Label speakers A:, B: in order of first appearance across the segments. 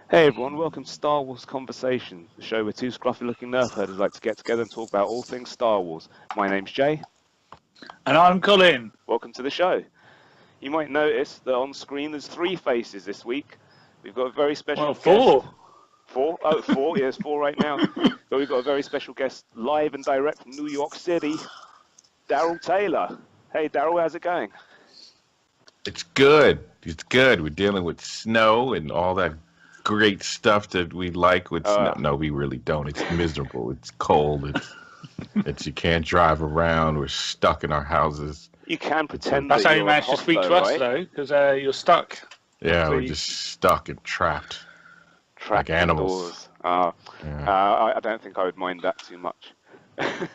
A: Hey everyone, welcome to Star Wars Conversation, the show where two scruffy-looking nerf herders like to get together and talk about all things Star Wars. My name's Jay.
B: And I'm Cullen.
A: Welcome to the show. You might notice that on screen there's three faces this week. We've got a very special guest.
B: Four.
A: Four? Oh, four. Yeah, there's four right now. But we've got a very special guest live and direct from New York City, Darrell Taylor. Hey Darrell, how's it going?
C: It's good. It's good. We're dealing with snow and all that great stuff that we like with snow. No, we really don't. It's miserable. It's cold. It's you can't drive around. We're stuck in our houses.
A: You can pretend
B: that's
A: that
B: how you
A: you're
B: managed to speak to us, though, because you're stuck.
C: Yeah, we're just stuck and trapped like animals.
A: I don't think I would mind that too much. To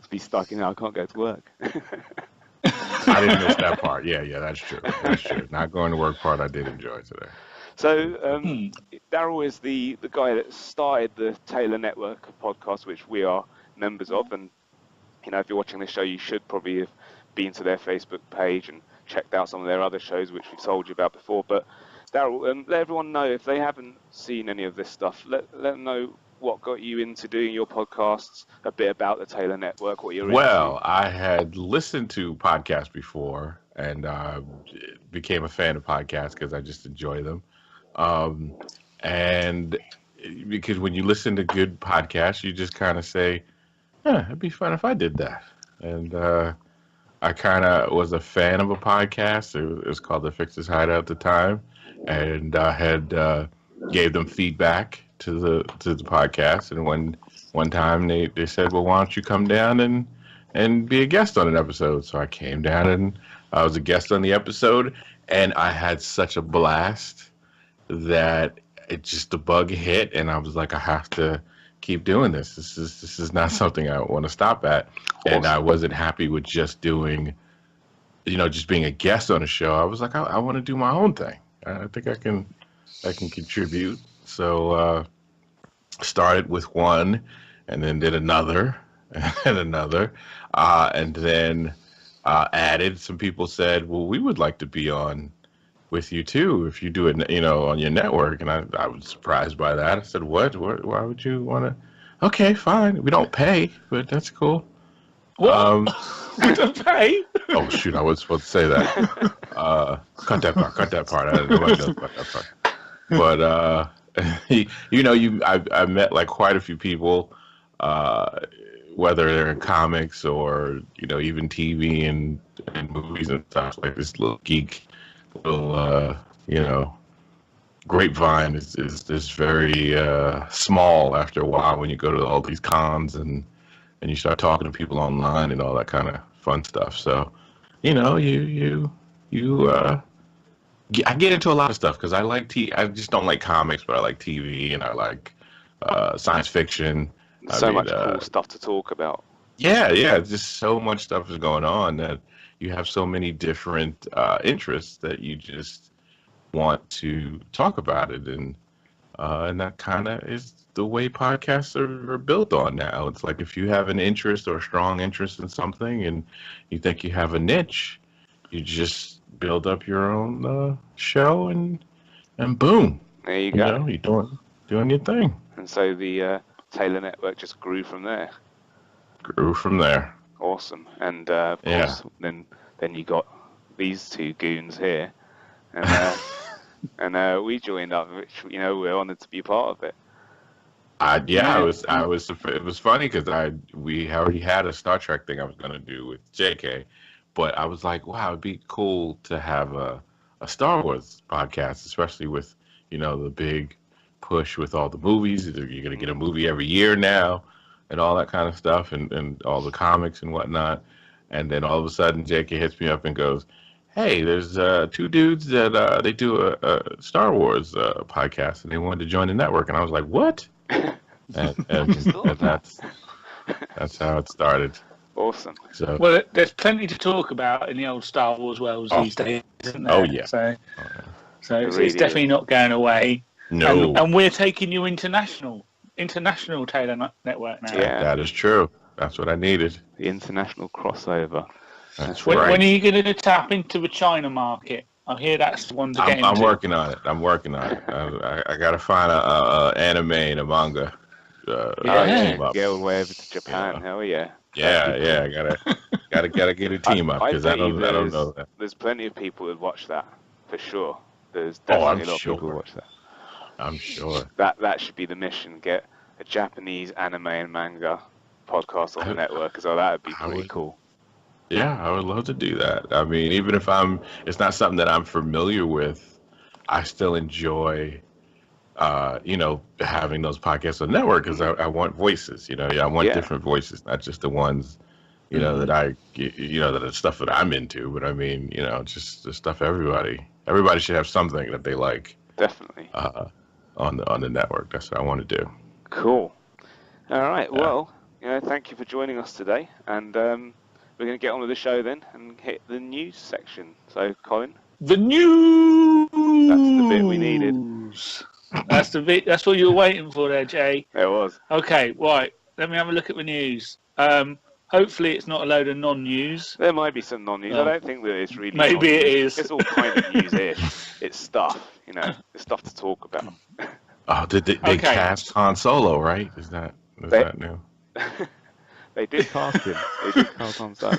A: be stuck in there, I can't go to work.
C: I didn't miss that part. Yeah, that's true. That's true. Not going to work part I did enjoy today.
A: So Darrell is the guy that started the Taylor Network podcast, which we are members of. And, you know, if you're watching this show, you should probably have been to their Facebook page and checked out some of their other shows, which we've told you about before. But, Darrell, let everyone know, if they haven't seen any of this stuff, let them know what got you into doing your podcasts, a bit about the Taylor Network, what you're into.
C: Well, I had listened to podcasts before and became a fan of podcasts because I just enjoy them. And because when you listen to good podcasts, you just kind of say, it'd be fun if I did that. And I kind of was a fan of a podcast. It was called The Fixer's Hideout at the time. And I had gave them feedback to the podcast. And one time they said, well, why don't you come down and be a guest on an episode? So I came down and I was a guest on the episode. And I had such a blast that the bug hit, and I was like, I have to keep doing this. This is not something I want to stop at. Awesome. And I wasn't happy with just doing, just being a guest on a show. I was like, I want to do my own thing. I think I can contribute. So started with one, and then did another, and another, and then added. Some people said, well, we would like to be on with you too if you do it on your network. And I was surprised by that. I said, what why would you want to? Okay, fine, we don't pay, but that's cool.
B: What? We don't pay?
C: Oh shoot, I was supposed to say that. Cut that part. I didn't know about that part. But I met like quite a few people, whether they're in comics or even TV and movies and stuff, like this little geek grapevine is very small after a while when you go to all these cons and you start talking to people online and all that kind of fun stuff. So, I get into a lot of stuff because I like I just don't like comics, but I like TV and I like science fiction.
A: So much cool stuff to talk about.
C: Yeah, just so much stuff is going on that you have so many different interests that you just want to talk about it, and that kind of is the way podcasts are built on now. It's like if you have an interest or a strong interest in something, and you think you have a niche, you just build up your own show, and boom,
A: there you go.
C: You're doing your thing.
A: And so the Taylor Network just grew from there. Awesome. And of course, then you got these two goons here, and we joined up, which we're honored to be part of it.
C: It was funny because we already had a Star Trek thing I was going to do with JK, but I was like, wow, it'd be cool to have a Star Wars podcast, especially with the big push with all the movies. You're going to get a movie every year now, and all that kind of stuff, and all the comics and whatnot. And then all of a sudden, JK hits me up and goes, hey, there's two dudes that they do a Star Wars podcast, and they wanted to join the network. And I was like, what? and that's how it started.
A: Awesome.
C: So,
B: well, there's plenty to talk about in the old Star Wars worlds these days, isn't there?
C: Oh, yeah.
B: So it's definitely not going away.
C: No.
B: And we're taking you international Taylor Network now.
A: Yeah,
C: that is true. That's what I needed.
A: The international crossover.
C: That's
B: When
C: right.
B: are you going to tap into the China market? I hear that's the one to get into.
C: I'm working on it. I got to find a anime and a manga.
B: Yeah.
C: Team up.
A: Get all the way over to Japan.
C: Yeah.
A: Hell yeah.
C: Yeah,
A: That'd be
C: yeah.
A: cool.
C: Gotta get a team up because I don't know that.
A: There's plenty of people that watch that for sure. There's
C: Oh, I'm
A: definitely a lot of people who
C: sure.
A: watch that.
C: I'm sure.
A: That should be the mission. Get a Japanese anime and manga podcast on the network as well. That would be pretty cool.
C: Yeah, I would love to do that. I mean, even if it's not something that I'm familiar with, I still enjoy, having those podcasts on the network because I want voices. I want different voices, not just the ones, that that are stuff that I'm into. But I mean, just the stuff everybody should have something that they like.
A: Definitely.
C: On the network. That's what I want to do.
A: Cool. All right. Yeah. Well, thank you for joining us today, and we're going to get on with the show then and hit the news section. So, Colin.
B: The news.
A: That's the bit we needed.
B: That's the bit. That's what you were waiting for, there, Jay.
A: It was.
B: Okay. Right. Let me have a look at the news. Hopefully, it's not a load of non-news.
A: There might be some non-news. I don't think that it's really.
B: Maybe it is.
A: It's all kind of news-ish. It's stuff. It's stuff to talk about.
C: Oh, did they cast Han Solo, right? Is that new?
A: They did cast him. They did cast Han Solo.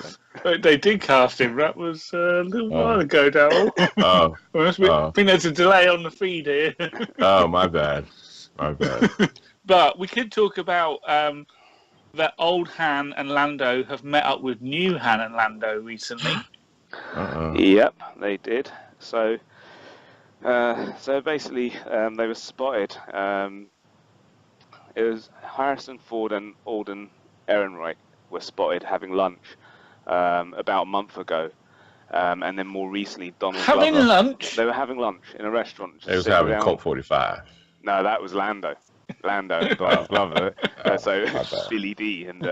B: They did cast him. That was a little while ago, Darrell.
C: Oh.
B: I think there's a delay on the feed here.
C: Oh, my bad.
B: But we could talk about that old Han and Lando have met up with new Han and Lando recently.
A: Yep, they did. So basically, they were spotted. It was Harrison Ford and Alden Ehrenreich were spotted having lunch about a month ago, and then more recently, Donald Glover.
B: Having lunch?
A: They were having lunch in a restaurant.
C: They was having Colt 45.
A: No, that was Lando. And Donald Glover. So Billy D and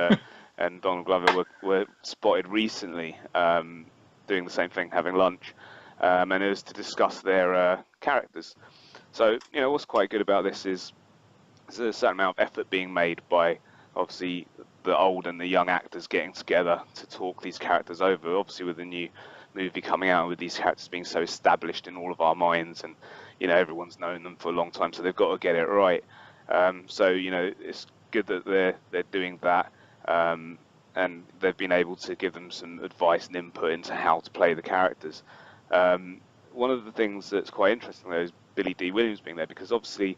A: Donald Glover were spotted recently doing the same thing, having lunch, and it was to discuss their characters. So what's quite good about this is there's a certain amount of effort being made by obviously the old and the young actors getting together to talk these characters over. Obviously, with the new movie coming out, with these characters being so established in all of our minds, and everyone's known them for a long time, so they've got to get it right. So it's good that they're doing that, and they've been able to give them some advice and input into how to play the characters. One of the things that's quite interesting though is Billy D. Williams being there, because obviously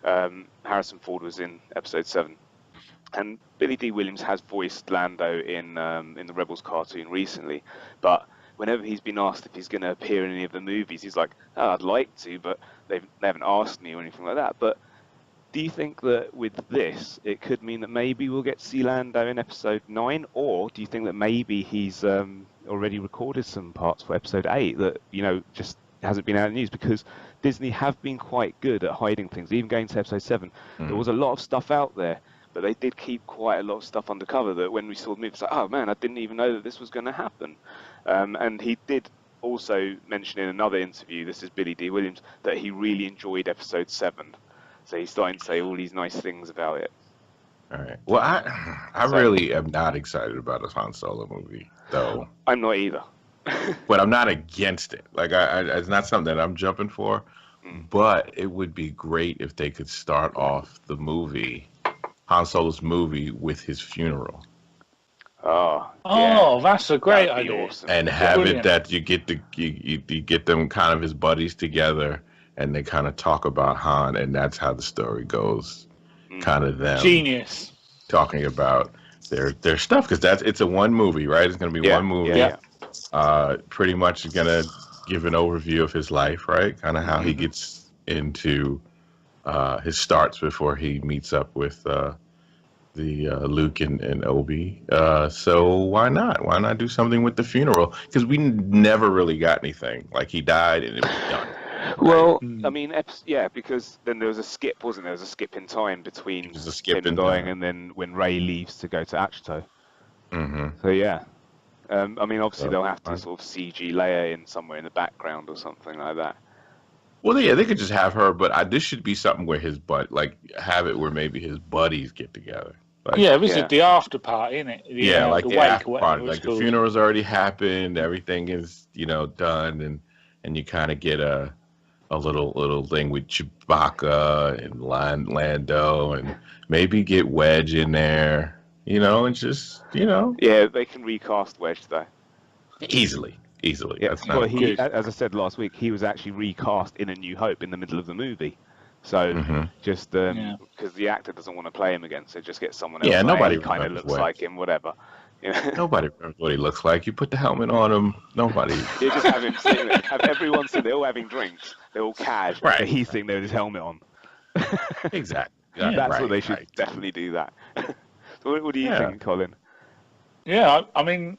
A: Harrison Ford was in Episode 7, and Billy D. Williams has voiced Lando in the Rebels cartoon recently, but whenever he's been asked if he's going to appear in any of the movies, he's like, "Oh, I'd like to, but they haven't asked me," or anything like that. But do you think that with this, it could mean that maybe we'll get to see Lando in Episode 9, or do you think that maybe he's already recorded some parts for Episode 8 that just hasn't been out in the news? Because Disney have been quite good at hiding things. Even going to Episode 7, there was a lot of stuff out there, but they did keep quite a lot of stuff undercover that when we saw the movie, it's like, oh man, I didn't even know that this was going to happen. And he did also mention in another interview, this is Billy D. Williams, that he really enjoyed Episode 7. So he's starting to say all these nice things about it.
C: All right. Well, I really am not excited about a Han Solo movie, though.
A: I'm not either.
C: But I'm not against it. Like, it's not something that I'm jumping for. But it would be great if they could start off the movie, Han Solo's movie, with his funeral.
A: Yeah.
B: That's a great idea.
A: Awesome.
C: And have it that you get them kind of his buddies together, and they kind of talk about Han, and that's how the story goes. Kind of them.
B: Genius.
C: Talking about their stuff, because it's a one movie, right? It's going to be one movie.
A: Yeah.
C: Pretty much going to give an overview of his life, right? Kind of how he gets into his starts before he meets up with Luke and Obi. So why not? Why not do something with the funeral? Because we never really got anything. Like, he died and it was done.
A: Well, I mean, because then there was a skip, wasn't there? There was a skip in time between him dying and then when Rey leaves to go to Achito. So yeah, I mean, obviously they'll have to sort of CG Leia in somewhere in the background or something like that.
C: Well, yeah, they could just have her, but this should be something where have it where maybe his buddies get together. Like,
B: yeah, this is the after party, isn't it?
C: Like
B: the
C: the
B: wake
C: after
B: or
C: party.
B: whatever
C: Like
B: it's
C: the
B: called.
C: funeral's already happened, everything is, done, and you kind of get a little thing with Chewbacca and Lando, and maybe get Wedge in there, and just,
A: Yeah, they can recast Wedge though.
C: easily.
A: Yeah,
C: That's
A: well,
C: not
A: he, as I said last week, he was actually recast in A New Hope in the middle of the movie. So just because the actor doesn't want to play him again, so just get someone else.
C: Yeah, nobody
A: kind of looks
C: Wedge.
A: like him, whatever.
C: Nobody remembers what he looks like. You put the helmet on him, nobody.
A: You just have him sitting there, have everyone sitting there all having drinks, they're all cash,
C: Right.
A: but he's sitting there with his helmet on.
C: Exactly.
A: That's what they should definitely do that. So what do you think, Colin?
B: Yeah, I mean,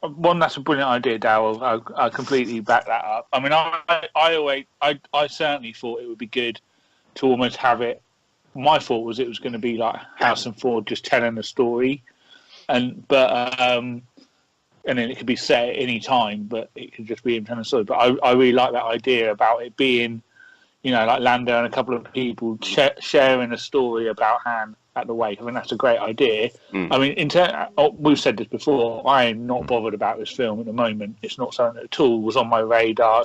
B: one, that's a brilliant idea, Darrell. I completely back that up. I mean, I certainly thought it would be good to almost have it. My thought was it was going to be like Harrison Ford just telling a story, and then it could be set at any time, but it could just be him telling a story. But I really like that idea about it being, like Lando and a couple of people sharing a story about Han at the wake. I mean, that's a great idea. I mean, we've said this before, I am not bothered about this film at the moment. It's not something that at all was on my radar.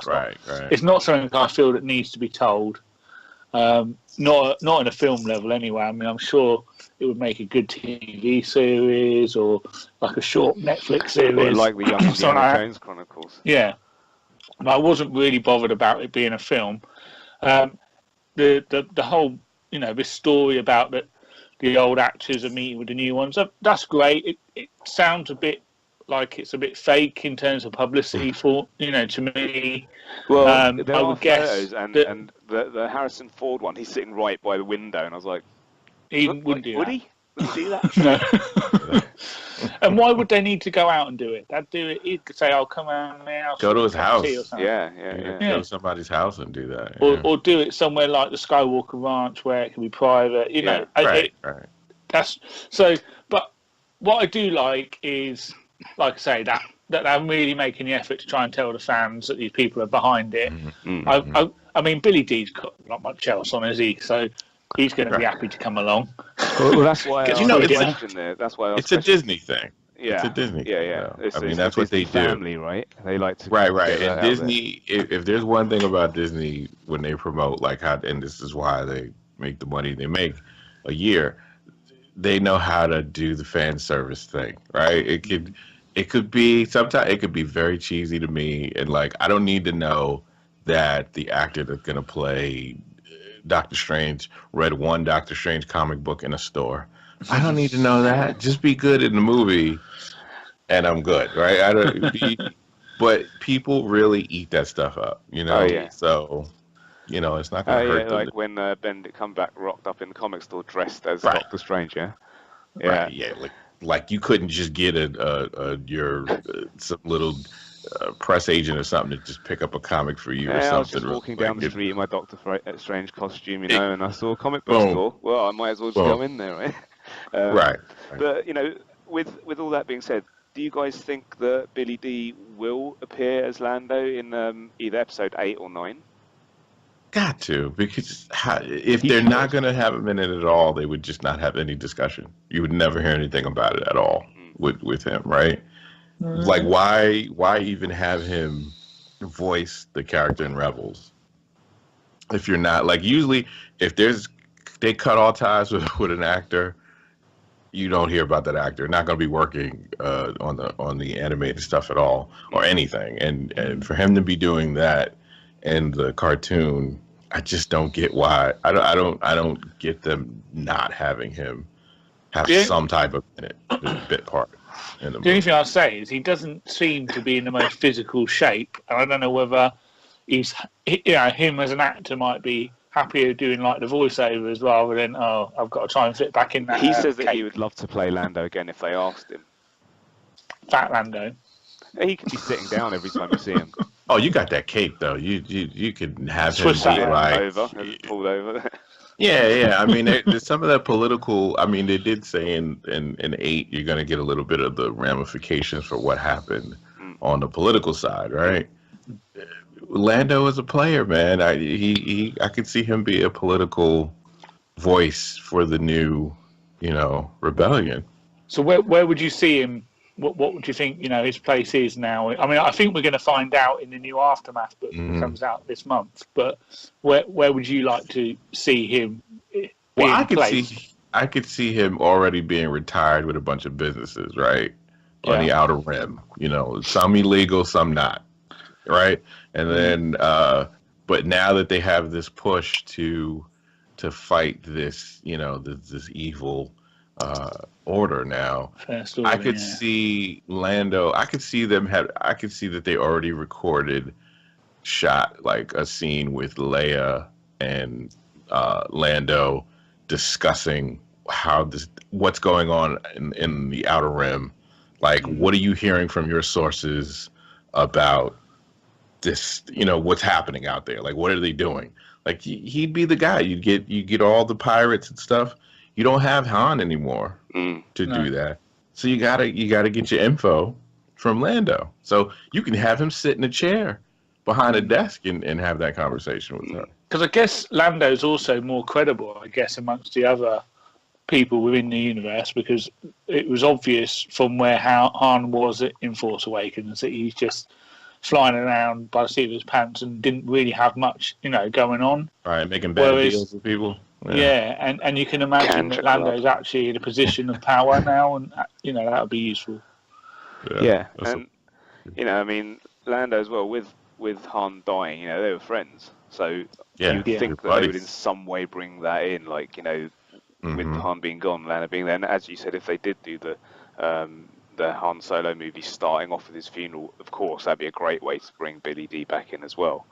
B: It's not something I feel that needs to be told. Not on a film level anyway. I mean, I'm sure it would make a good TV series or like a short Netflix series.
A: Or like the Young Indiana Jones Chronicles.
B: Yeah. But I wasn't really bothered about it being a film. The whole, this story about the old actors are meeting with the new ones, that's great. It sounds a bit like it's a bit fake in terms of publicity for, to me.
A: Well, there
B: I
A: are
B: would guess
A: photos, and the Harrison Ford one, he's sitting right by the window, and I was like,
B: he wouldn't do that.
A: Would he do that?
B: No. And why would they need to go out and do it? They'd do it. He'd say, "I'll come around my house."
C: Go to his house.
A: Yeah.
C: Go to somebody's house and do that.
B: Or do it somewhere like the Skywalker Ranch where it can be private.
C: Right.
B: That's so. But what I do like is, like I say, that they're really making the effort to try and tell the fans that these people are behind it. I mean, Billy Dee's got not much else on, is he? So he's going to be happy to come along.
A: Well, that's why
C: that's why it's a Disney thing.
A: Yeah,
C: it's a Disney.
A: Yeah.
C: I mean, that's what they
A: family,
C: do.
A: Right? They like to.
C: Right. And Disney, if there's one thing about Disney when they promote, like how, and this is why they make the money they make a year, they know how to do the fan service thing, right? It could be sometimes it could be very cheesy to me, and like I don't need to know that the actor that's gonna play Doctor Strange read one Doctor Strange comic book in a store. I don't need to know that. Just be good in the movie, and I'm good, right? But people really eat that stuff up,
A: Oh, yeah.
C: So, it's not gonna hurt.
A: Like when Benedict Cumberbatch rocked up in the comic store dressed as Doctor Strange, yeah.
C: Right, yeah. Like you couldn't just get your some little press agent or something to just pick up a comic for you or something.
A: I was just walking down the street in my Doctor Strange costume, and I saw a comic book store. Well, I might as well just go in there, right?
C: Right.
A: But with all that being said, do you guys think that Billy Dee will appear as Lando in either episode 8 or 9?
C: Got to, because if they're not going to have him in it at all, they would just not have any discussion. You would never hear anything about it at all with him, right? Like, why even have him voice the character in Rebels? If you're not, like, usually, if they cut all ties with an actor, you don't hear about that actor. Not going to be working on the animated stuff at all or anything. And for him to be doing that in the cartoon, I just don't get why. I don't get them not having him have some type of bit part in the movie.
B: The only thing I'll say is he doesn't seem to be in the most physical shape, and I don't know whether him as an actor might be happier doing like the voiceovers rather than I've got to try and fit back in that.
A: He says that he would love to play Lando again if they asked him.
B: Fat Lando.
A: He could be sitting down every time you see him.
C: Oh, you got that cape though. You could have him
B: Swiss
C: be like
A: pulled over.
C: Yeah. I mean, there's some of that political. I mean, they did say in 8 you're going to get a little bit of the ramifications for what happened on the political side, right? Lando is a player, man. I could see him be a political voice for the new rebellion.
B: So where would you see him? What would you think, his place is now? I mean, I think we're going to find out in the new Aftermath book that comes out this month. But where would you like to see him being placed?
C: I could see him already being retired with a bunch of businesses, right? On the Outer Rim, some illegal, some not, right? And then, but now that they have this push to fight this, this evil order now, I could see Lando. I could see that they already shot like a scene with Leia and Lando discussing what's going on in the Outer Rim. Like, what are you hearing from your sources about this? What's happening out there? Like, what are they doing? Like, he'd be the guy. You get all the pirates and stuff. You don't have Han anymore to do that. So you gotta get your info from Lando. So you can have him sit in a chair behind a desk and have that conversation with her.
B: Because I guess Lando's also more credible, amongst the other people within the universe, because it was obvious from where Han was in Force Awakens that he's just flying around by the seat of his pants and didn't really have much, going on.
C: Right, making bad deals with people.
B: Yeah, and you can imagine that Lando's actually in a position of power now, and that would be useful.
A: Yeah, and I mean, Lando as well with Han dying, they were friends, so you'd think that they would in some way bring that in, like with Han being gone, Lando being there. And as you said, if they did do the Han Solo movie starting off with his funeral, of course, that'd be a great way to bring Billy D back in as well.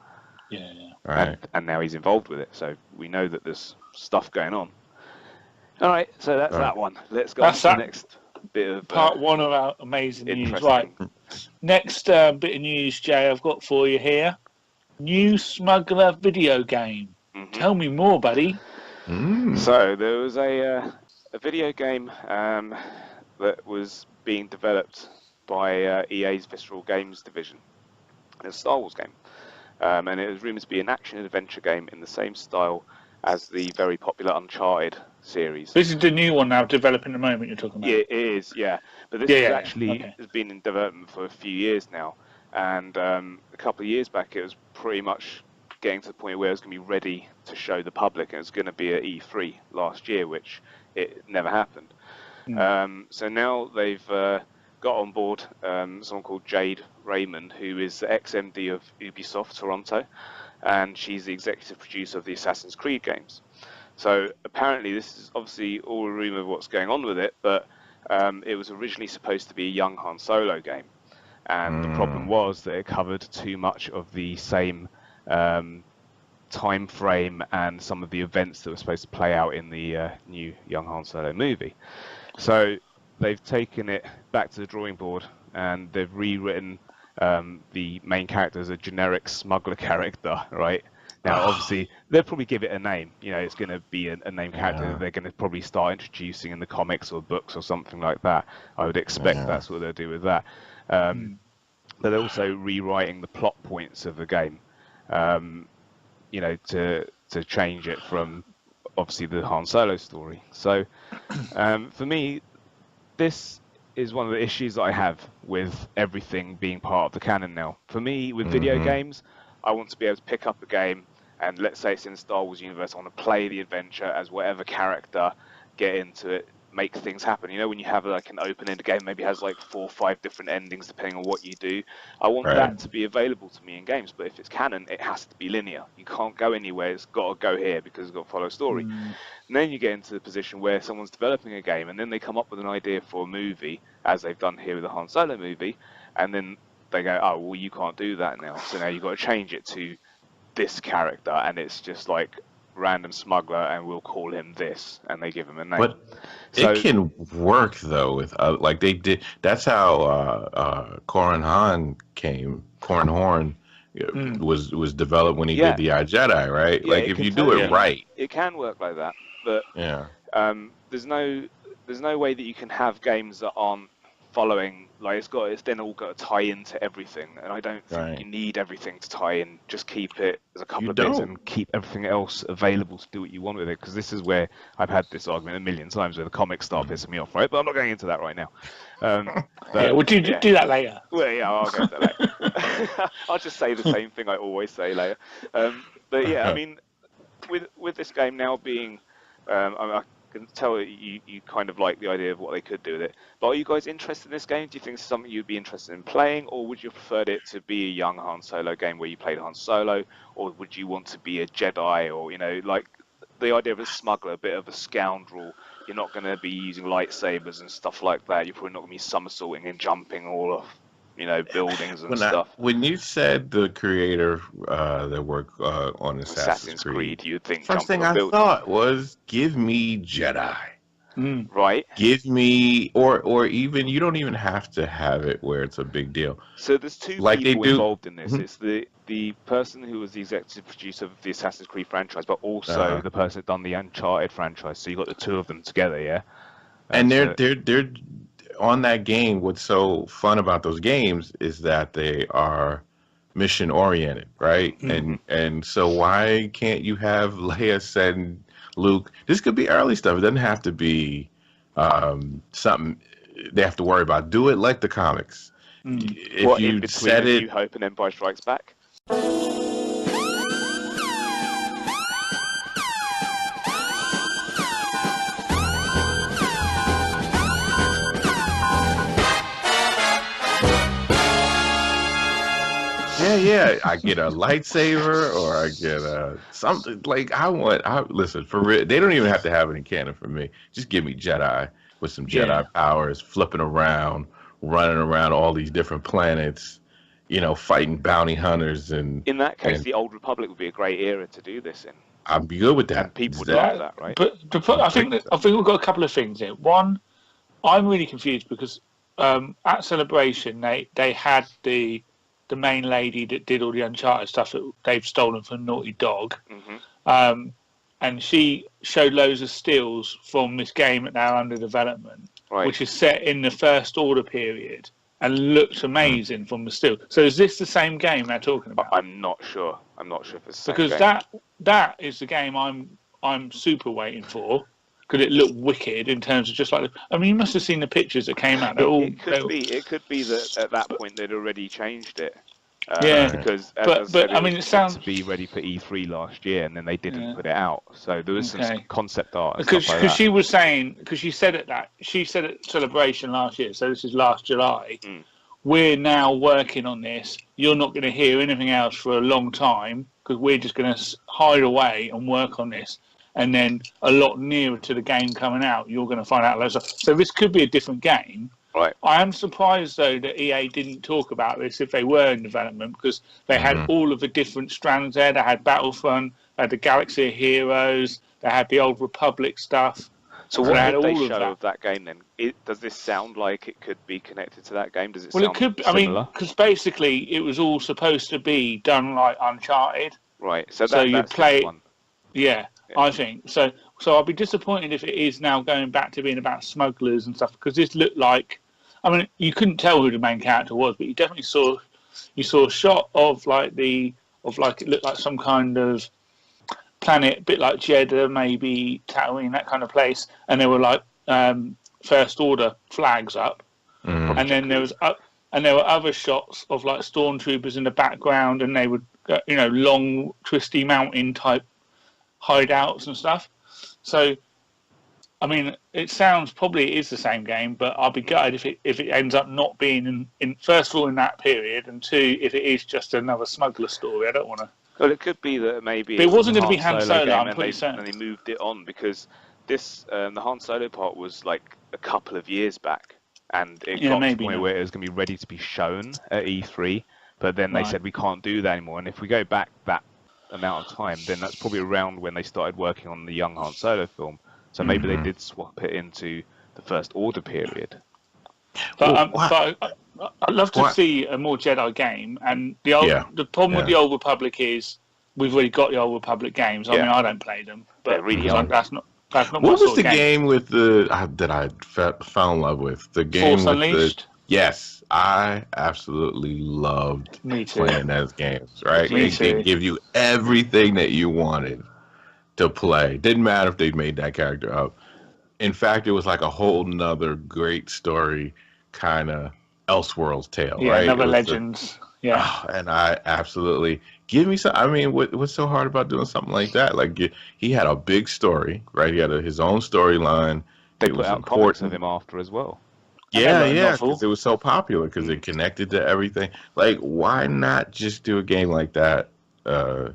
B: Yeah.
C: Right.
A: And now he's involved with it, so we know that there's stuff going on. All right, so that's that one. Let's go on to the next bit of
B: part one of our amazing news. Right. Next bit of news, Jay, I've got for you here. New Smuggler video game. Tell me more, buddy.
A: So there was a video game that was being developed by EA's Visceral Games division. It's a Star Wars game, and it was rumoured to be an action-adventure game in the same style as the very popular Uncharted series.
B: This is the new one now, developing at the moment you're talking about.
A: Yeah, it is, yeah. But this has been in development for a few years now, and a couple of years back it was pretty much getting to the point where it was going to be ready to show the public, and it was going to be at E3 last year, which it never happened. So now they've got on board someone called Jade Raymond, who is the ex-MD of Ubisoft Toronto, and she's the executive producer of the Assassin's Creed games. So apparently this is obviously all a rumour of what's going on with it, but it was originally supposed to be a young Han Solo game, and the problem was that it covered too much of the same time frame and some of the events that were supposed to play out in the new young Han Solo movie. So they've taken it back to the drawing board, and they've rewritten the main character as a generic smuggler character, right? Now, obviously, they'll probably give it a name. It's going to be a name character that they're going to probably start introducing in the comics or books or something like that. I would expect that's what they'll do with that. But they're also rewriting the plot points of the game, to change it from, obviously, the Han Solo story. So, for me, this is one of the issues that I have with everything being part of the canon now. For me, with video games, I want to be able to pick up a game, and let's say it's in the Star Wars universe, I want to play the adventure as whatever character, get into it, make things happen. When you have like an open-ended game, maybe has like 4 or 5 different endings depending on what you do. I want that to be available to me in games, but if it's canon, it has to be linear. You can't go anywhere, it's got to go here because it's got to follow a story. And then you get into the position where someone's developing a game, and then they come up with an idea for a movie, as they've done here with the Han Solo movie, and then they go, oh, well, you can't do that now. So now you've got to change it to this character, and it's just like random smuggler, and we'll call him this, and they give him a name.
C: But it can work, though, with like they did. That's how Corran Horn was developed when he did the I, Jedi, right?
A: Yeah,
C: like if you do it right,
A: it can work like that. But there's no way that you can have games that aren't following. Like it's then all got to tie into everything, and I don't think you need everything to tie in. Just keep it as a couple of bits and keep everything else available to do what you want with it. Because this is where I've had this argument a million times where the comics start pissing me off, right? But I'm not going into that right now.
B: We'll do that later.
A: Well, yeah, I'll go into that later. I'll just say the same thing I always say later. But yeah, I mean, with this game now being, I can tell that you kind of like the idea of what they could do with it. But are you guys interested in this game? Do you think it's something you'd be interested in playing, or would you prefer it to be a young Han Solo game where you played Han Solo, or would you want to be a Jedi, or like the idea of a smuggler, a bit of a scoundrel? You're not going to be using lightsabers and stuff like that. You're probably not going to be somersaulting and jumping all off, buildings and stuff.
C: When you said the creator that worked on Assassin's Creed,
A: you'd think
C: first thing I thought was, give me Jedi.
A: Right.
C: Give me, or even, you don't even have to have it where it's a big deal.
A: So there's two people involved in this. It's the person who was the executive producer of the Assassin's Creed franchise, but also the person that done the Uncharted franchise. So you got the two of them together, yeah.
C: And they're on that game. What's so fun about those games is that they are mission oriented, right? And so why can't you have Leia send Luke? This could be early stuff. It doesn't have to be something they have to worry about. Do it like the comics. If you set it,
A: New Hope and Empire Strikes Back.
C: Yeah, I get a lightsaber, or I get something like listen, for real. They don't even have to have it in canon for me. Just give me Jedi with some Jedi powers, flipping around, running around all these different planets, fighting bounty hunters. And
A: in that case, the Old Republic would be a great era to do this in.
C: I'd be good with that.
A: And people would like that, right?
B: But I think we've got a couple of things here. One, I'm really confused because at Celebration they had the main lady that did all the Uncharted stuff that they've stolen from Naughty Dog. And she showed loads of stills from this game that now under development, which is set in the First Order period and looks amazing from the still. So is this the same game they're talking about?
A: I'm not sure. I'm not sure if it's the same
B: because
A: game.
B: that is the game I'm super waiting for. Could it look wicked in terms of just like? I mean, you must have seen the pictures that came out.
A: It could be that at that point they'd already changed it. Because
B: I mean, it sounds
A: to be ready for E3 last year, and then they didn't put it out. So there was some concept art.
B: Because she was saying, because she said at Celebration last year. So this is last July. We're now working on this. You're not going to hear anything else for a long time because we're just going to hide away and work on this. And then a lot nearer to the game coming out, you're going to find out loads of stuff. So this could be a different game.
A: Right.
B: I am surprised, though, that EA didn't talk about this if they were in development, because they had all of the different strands there. They had Battlefront, they had the Galaxy of Heroes, they had the Old Republic stuff.
A: So what did they show of that game then? Does this sound like it could be connected to that game? Does it sound
B: it could.
A: Similar?
B: I mean, because basically it was all supposed to be done like Uncharted.
A: Right. So
B: you play
A: one.
B: Yeah, I think so. So I'll be disappointed if it is now going back to being about smugglers and stuff, because this looked like, I mean, you couldn't tell who the main character was, but you definitely saw a shot of it looked like some kind of planet, a bit like Jeddah, maybe Tatooine, that kind of place, and there were like First Order flags up, and then there were other shots of like stormtroopers in the background, and they would long twisty mountain type hideouts and stuff. So I mean, it sounds probably it is the same game, but I'll be gutted if it ends up not being in first of all in that period, and two, if it is just another smuggler story. I don't want to.
A: Well, it could be that maybe
B: but it wasn't going to be Han Solo. I'm pretty certain.
A: And they moved it on because this the Han Solo part was like a couple of years back, and it got to the point where it was going to be ready to be shown at E3. But then they said we can't do that anymore. And if we go back that amount of time, then that's probably around when they started working on the young Han Solo film. So maybe they did swap it into the First Order period.
B: But I'd love to see a more Jedi game. And the problem with the Old Republic is we've already got the Old Republic games. I mean, I don't play them, but
A: really
B: that's not. That's not
C: What
B: my
C: was
B: sort
C: the
B: of
C: game with that I fell in love with? The game
B: Force
C: with
B: Unleashed?
C: Yes, I absolutely loved
B: Me too.
C: playing those games. Right,
B: Me
C: they
B: too.
C: give you everything that you wanted to play. Didn't matter if they made that character up. In fact, it was like a whole nother great story, kind of Elseworlds tale,
B: Yeah,
C: right?
B: another
C: It was
B: Legends. Yeah.
C: and I absolutely give me some. I mean, what's so hard about doing something like that? Like he had a big story, right? He had his own storyline.
A: They
C: It
A: put
C: was
A: out comics of
C: important.
A: him after as well.
B: And they
C: Yeah,
B: wrote a
C: yeah,
B: novel.
C: because it was so popular because it connected to everything. Like, why not just do a game like that
B: Yeah,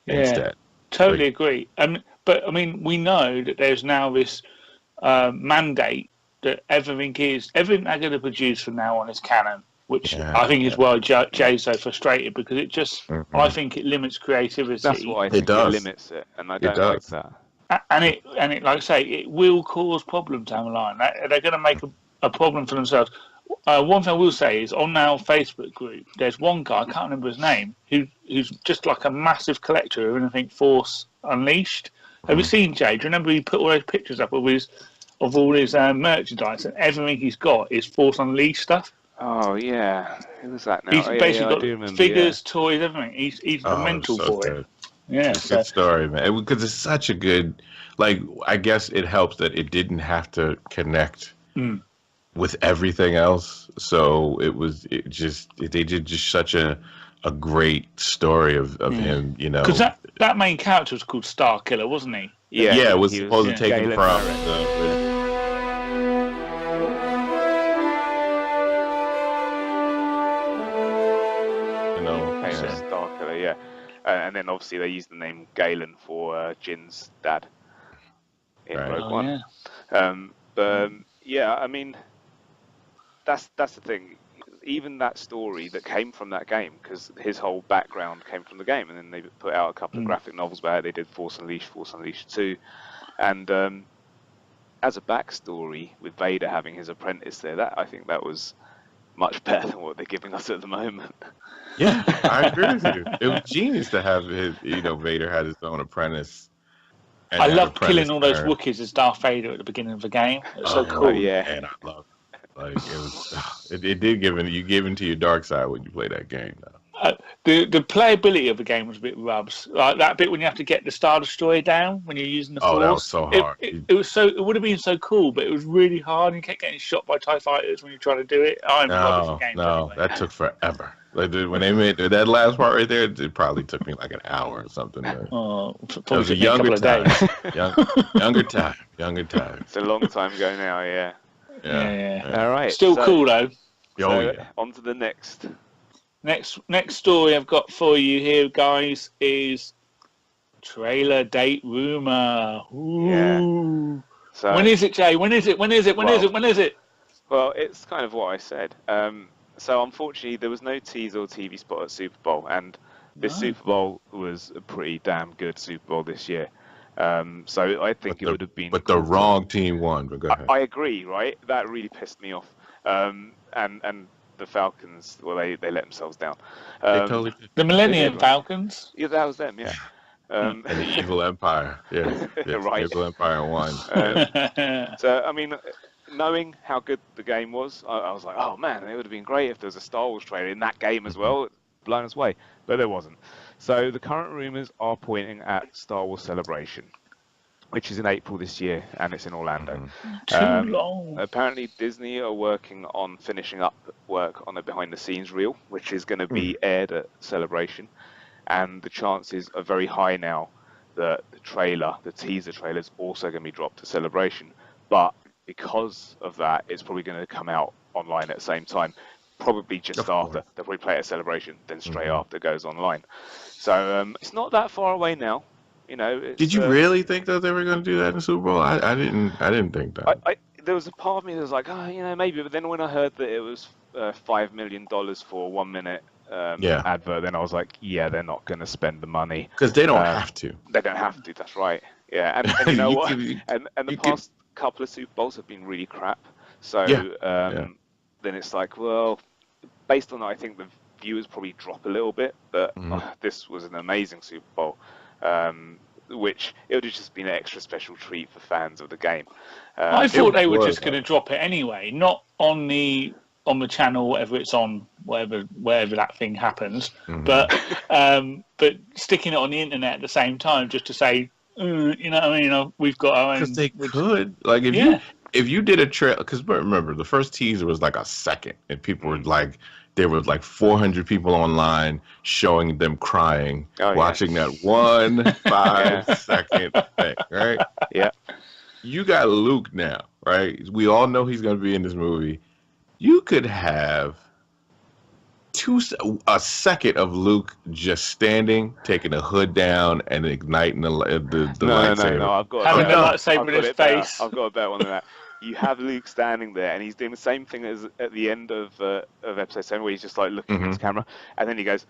C: instead?
B: totally
C: Like,
B: agree. But I mean, we know that there's now this mandate that everything they're going to produce from now on is canon, which
C: yeah,
B: I think is why Jay's so frustrated, because it just, I
C: mhm.
B: think it limits
A: That's
B: creativity,
A: what I
C: It
A: think. It
C: does.
A: limits it, and I
C: It
A: don't like
C: does.
A: that.
B: and it like I say, it will cause problems down the line. They're going to make a problem for themselves. One thing I will say is on our Facebook group, there's one guy, I can't remember his name, who's just like a massive collector of anything Force Unleashed. Have you seen, Jay? Do you remember he put all those pictures up of all his merchandise, and everything he's got is Force Unleashed stuff?
A: Oh yeah, who was that now?
B: He's
A: Oh, yeah,
B: basically
A: I do
B: got
A: remember.
B: figures, toys, everything. He's
C: Oh,
B: mental
C: so
B: for
C: good.
B: it. Yeah,
C: It's a good story, man. Because it's such a good, like, I guess it helps that it didn't have to connect with everything else. So they did just such a great story of him, you know.
B: because that main character was called Star Killer, wasn't he?
A: Yeah,
C: Yeah, it was
A: he
C: supposed to take him
A: Galen
C: from
A: Barrett.
C: you know,
A: Became a
C: yeah.
A: Star Killer, yeah. And then obviously they used the name Galen for Jin's dad in
C: Right.
A: Rogue
B: Oh
A: One.
B: yeah.
A: Yeah, I mean, that's the thing. Even that story that came from that game, because his whole background came from the game, and then they put out a couple of graphic novels about it. They did Force Unleashed 2, and as a backstory with Vader having his apprentice there, I think that was much better than what they're giving us at the moment.
C: Yeah, I agree with you. It was genius to have his, Vader had his own apprentice. And
B: I
C: that
B: loved
C: apprentice
B: killing all those
C: learned.
B: Wookiees as Darth Vader at the beginning of the game. It was so
C: Oh,
B: cool.
A: yeah.
C: And I love it. Like, it was, it did you give into your dark side when you play that game, though.
B: The playability of the game was a bit rubs. Like that bit when you have to get the Star Destroyer down when you're using the Force.
C: Oh, that was so hard.
B: It would have been so cool, but it was really hard. You kept getting shot by TIE fighters when you're trying to do it. I'm rubbish at games anyway.
C: That took forever. Like, when they made that last part right there, it probably took me like an hour or something.
B: Oh,
C: That
B: probably
C: was a
B: took me a couple
C: younger
B: of
C: time.
B: days.
C: Younger time.
A: It's a long time ago now, yeah.
B: Yeah.
A: All right.
B: Still cool though.
A: On to the next.
B: Next story I've got for you here, guys, is trailer date rumor. Ooh.
A: Yeah. So,
B: when is it, Jay? When is it? When is it?
A: Well, it's kind of what I said. So unfortunately, there was no teaser or TV spot at Super Bowl, and this Super Bowl was a pretty damn good Super Bowl this year. So I think it would have been.
C: But the wrong team won. But go ahead.
A: I agree, right? That really pissed me off. And the Falcons, well, they let themselves down.
B: The Millennium Falcons.
A: Yeah, that was them. Yeah.
C: And the Evil Empire. Yeah.
A: Right.
C: Evil Empire won.
A: So I mean, knowing how good the game was, I was like, oh man, it would have been great if there was a Star Wars trailer in that game as well. Blown us away, but there wasn't. So the current rumors are pointing at Star Wars Celebration, which is in April this year, and it's in Orlando.
B: Too long.
A: Apparently, Disney are working on finishing up work on a behind-the-scenes reel, which is going to be aired at Celebration, and the chances are very high now that the teaser trailer, is also going to be dropped to Celebration. But because of that, it's probably going to come out online at the same time, probably just after. They'll probably play it at Celebration, then straight after it goes online. So it's not that far away now. You know,
C: did you really think that they were going to do that in the Super Bowl? I didn't think that.
A: There was a part of me that was like, maybe. But then when I heard that it was $5 million for a 1 minute advert, then I was like, yeah, they're not going to spend the money
C: because they don't have to.
A: They don't have to. That's right. Yeah, and you know what? And the past couple of Super Bowls have been really crap. So then it's like, well, based on that, I think the viewers probably drop a little bit. But this was an amazing Super Bowl. which it would have just been an extra special treat for fans of the game.
B: I thought they were
C: was,
B: just going to drop it anyway, not on the channel, whatever it's on, wherever that thing happens, but sticking it on the internet at the same time, just to say, you know what I mean? We've got our own.
C: Because they could, like, if you did a trail, because remember the first teaser was like a second, and people were like, there was like 400 people online showing them crying, watching that 1 5-second thing, right?
A: Yeah.
C: You got Luke now, right? We all know he's going to be in this movie. You could have a second of Luke just standing, taking the hood down, and igniting the lightsaber.
A: No, I've got
B: having the lightsaber in his face.
A: I've got a better one than that. You have Luke standing there, and he's doing the same thing as at the end of episode 7, where he's just like looking at his camera, and then he goes,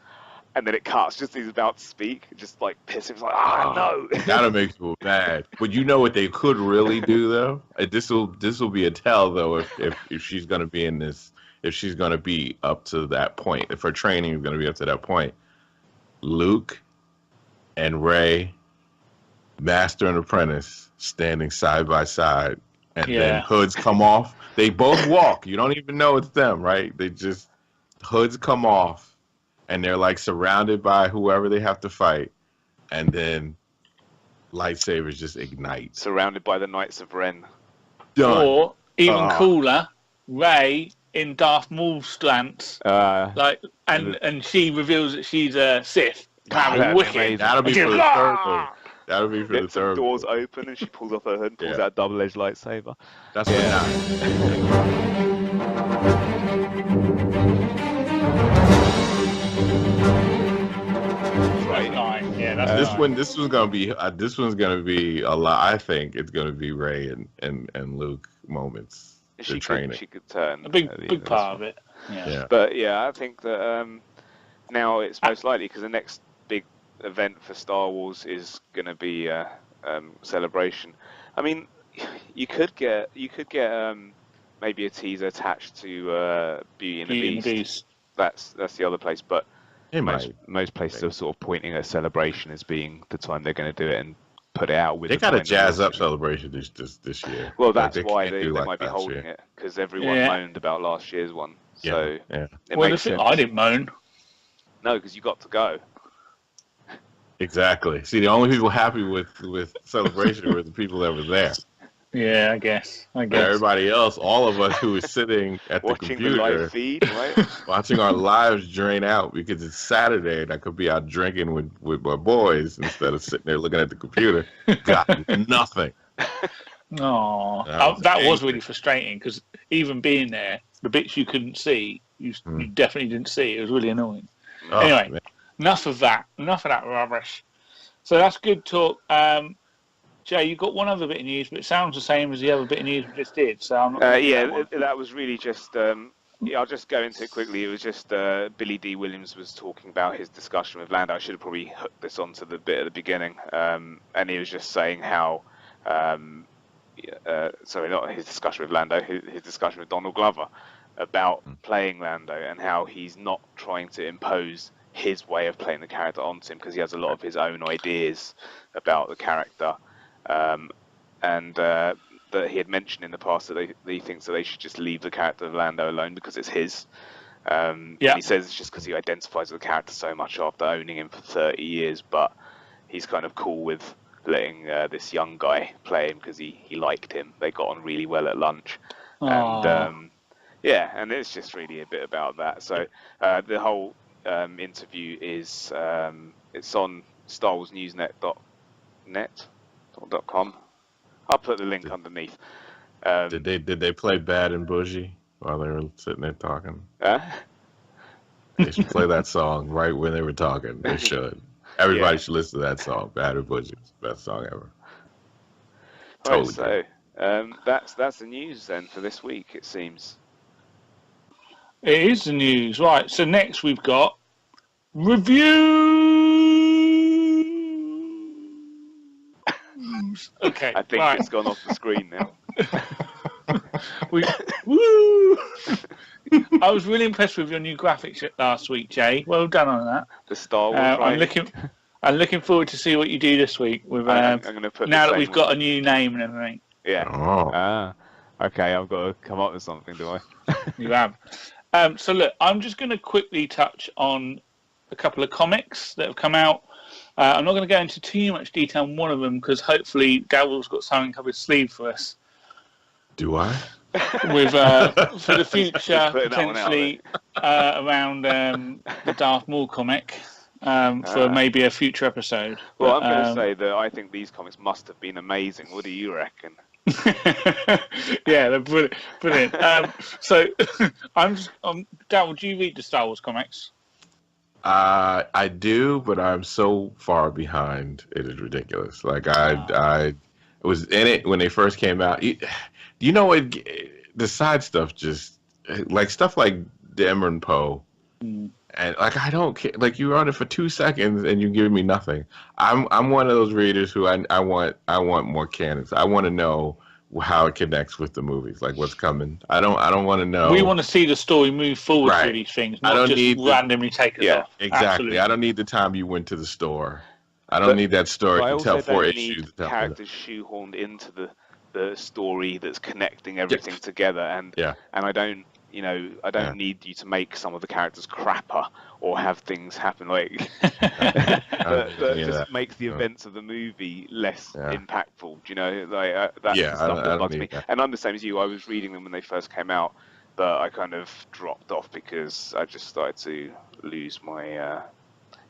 A: and then it cuts just as he's about to speak, just like piss him, like, no.
C: That'll make people mad. But you know what they could really do though? This will be a tell though if she's gonna be in this, if she's gonna be up to that point, if her training is gonna be up to that point. Luke and Rey, master and apprentice, standing side by side, and then hoods come off. They both walk. You don't even know it's them, right? They just hoods come off. And they're like surrounded by whoever they have to fight, and then lightsabers just ignite.
A: Surrounded by the Knights of Ren.
B: Done. Or even cooler, Rey in Darth Maul's stance, and she reveals that she's a Sith. That'll be wicked.
C: That'll be for the third one. That'll be for the third.
A: Doors open, and she pulls off her hood and pulls out a double-edged lightsaber.
C: That's what. This one's gonna be a lot. I think it's gonna be Rey and Luke moments.
A: She could turn
B: a big part of it. Yeah.
A: But I think that now it's most likely, because the next big event for Star Wars is gonna be Celebration. I mean, you could get maybe a teaser attached to Beauty and the Beast. That's the other place, but. Most places are sort of pointing at Celebration as being the time they're going to do it and put it out with.
C: They got to jazz up Celebration this year.
A: Well, that's why they might be holding it, because everyone moaned about last year's one. So it makes sense.
B: I didn't moan.
A: No, because you got to go.
C: Exactly. See, the only people happy with Celebration were the people that were there.
B: Yeah, I guess.
C: Everybody else, all of us who is sitting at the computer,
A: the live feed, right?
C: watching our lives drain out because it's Saturday and I could be out drinking with my boys instead of sitting there looking at the computer. Got nothing.
B: No, that was really frustrating, because even being there, the bits you couldn't see, you definitely didn't see. It was really annoying. Anyway, man. Enough of that rubbish. So that's good talk. Jay, you got one other bit of news, but it sounds the same as the other bit of news we just did. So I'm not
A: that was really just. I'll just go into it quickly. It was just Billy D. Williams was talking about his discussion with Lando. I should have probably hooked this onto the bit at the beginning, and he was just saying how. Sorry, not his discussion with Lando. His discussion with Donald Glover about playing Lando, and how he's not trying to impose his way of playing the character onto him, because he has a lot of his own ideas about the character. And that he had mentioned in the past that he thinks that they should just leave the character of Lando alone because it's his. He says it's just because he identifies with the character so much after owning him for 30 years, but he's kind of cool with letting this young guy play him because he liked him. They got on really well at lunch. And and it's just really a bit about that. So the whole interview is it's on StarWarsNewsNet.com. I'll put the link underneath.
C: Did they play Bad and Bougie while they were sitting there talking? They should play that song right when they were talking. They should. Everybody should listen to that song. Bad and Bougie. It's the best song ever. Totally.
A: Right, so that's the news then for this week, it seems.
B: It is the news. Right, so next we've got reviews. Okay,
A: I think it's gone off the screen now.
B: I was really impressed with your new graphics last week, Jay. Well done on that.
A: The Star Wars.
B: I'm looking forward to see what you do this week. With
A: I'm going to put
B: now that we've got a new name and everything.
A: Yeah.
C: Oh.
A: Okay, I've got to come up with something, do I?
B: You have. So look, I'm just going to quickly touch on a couple of comics that have come out. I'm not going to go into too much detail on one of them because hopefully Darrell's got something up his sleeve for us.
C: Do I?
B: With for the future, potentially around the Darth Maul comic for maybe a future episode.
A: Well, I'm going to say that I think these comics must have been amazing. What do you reckon?
B: Yeah, they're brilliant. So, Darrell, do you read the Star Wars comics?
C: I do, but I'm so far behind. It is ridiculous. Like I was in it when they first came out. You know what? The side stuff just like stuff like Dem and Poe, and like I don't care. Like you're on it for 2 seconds and you give me nothing. I'm one of those readers who I want more canons. I want to know how it connects with the movies, like what's coming. I don't want to know.
B: We want to see the story move forward through these things, not just randomly take us off.
C: Exactly.
B: Absolutely.
C: I don't need the time you went to the store. I don't need that story to tell 4 issues.
A: Characters shoehorned into the story that's connecting everything together, and I don't need you to make some of the characters crapper or have things happen like that just makes the events of the movie less impactful. Do you know, like that's the stuff that bugs me. And I'm the same as you. I was reading them when they first came out, but I kind of dropped off because I just started to lose my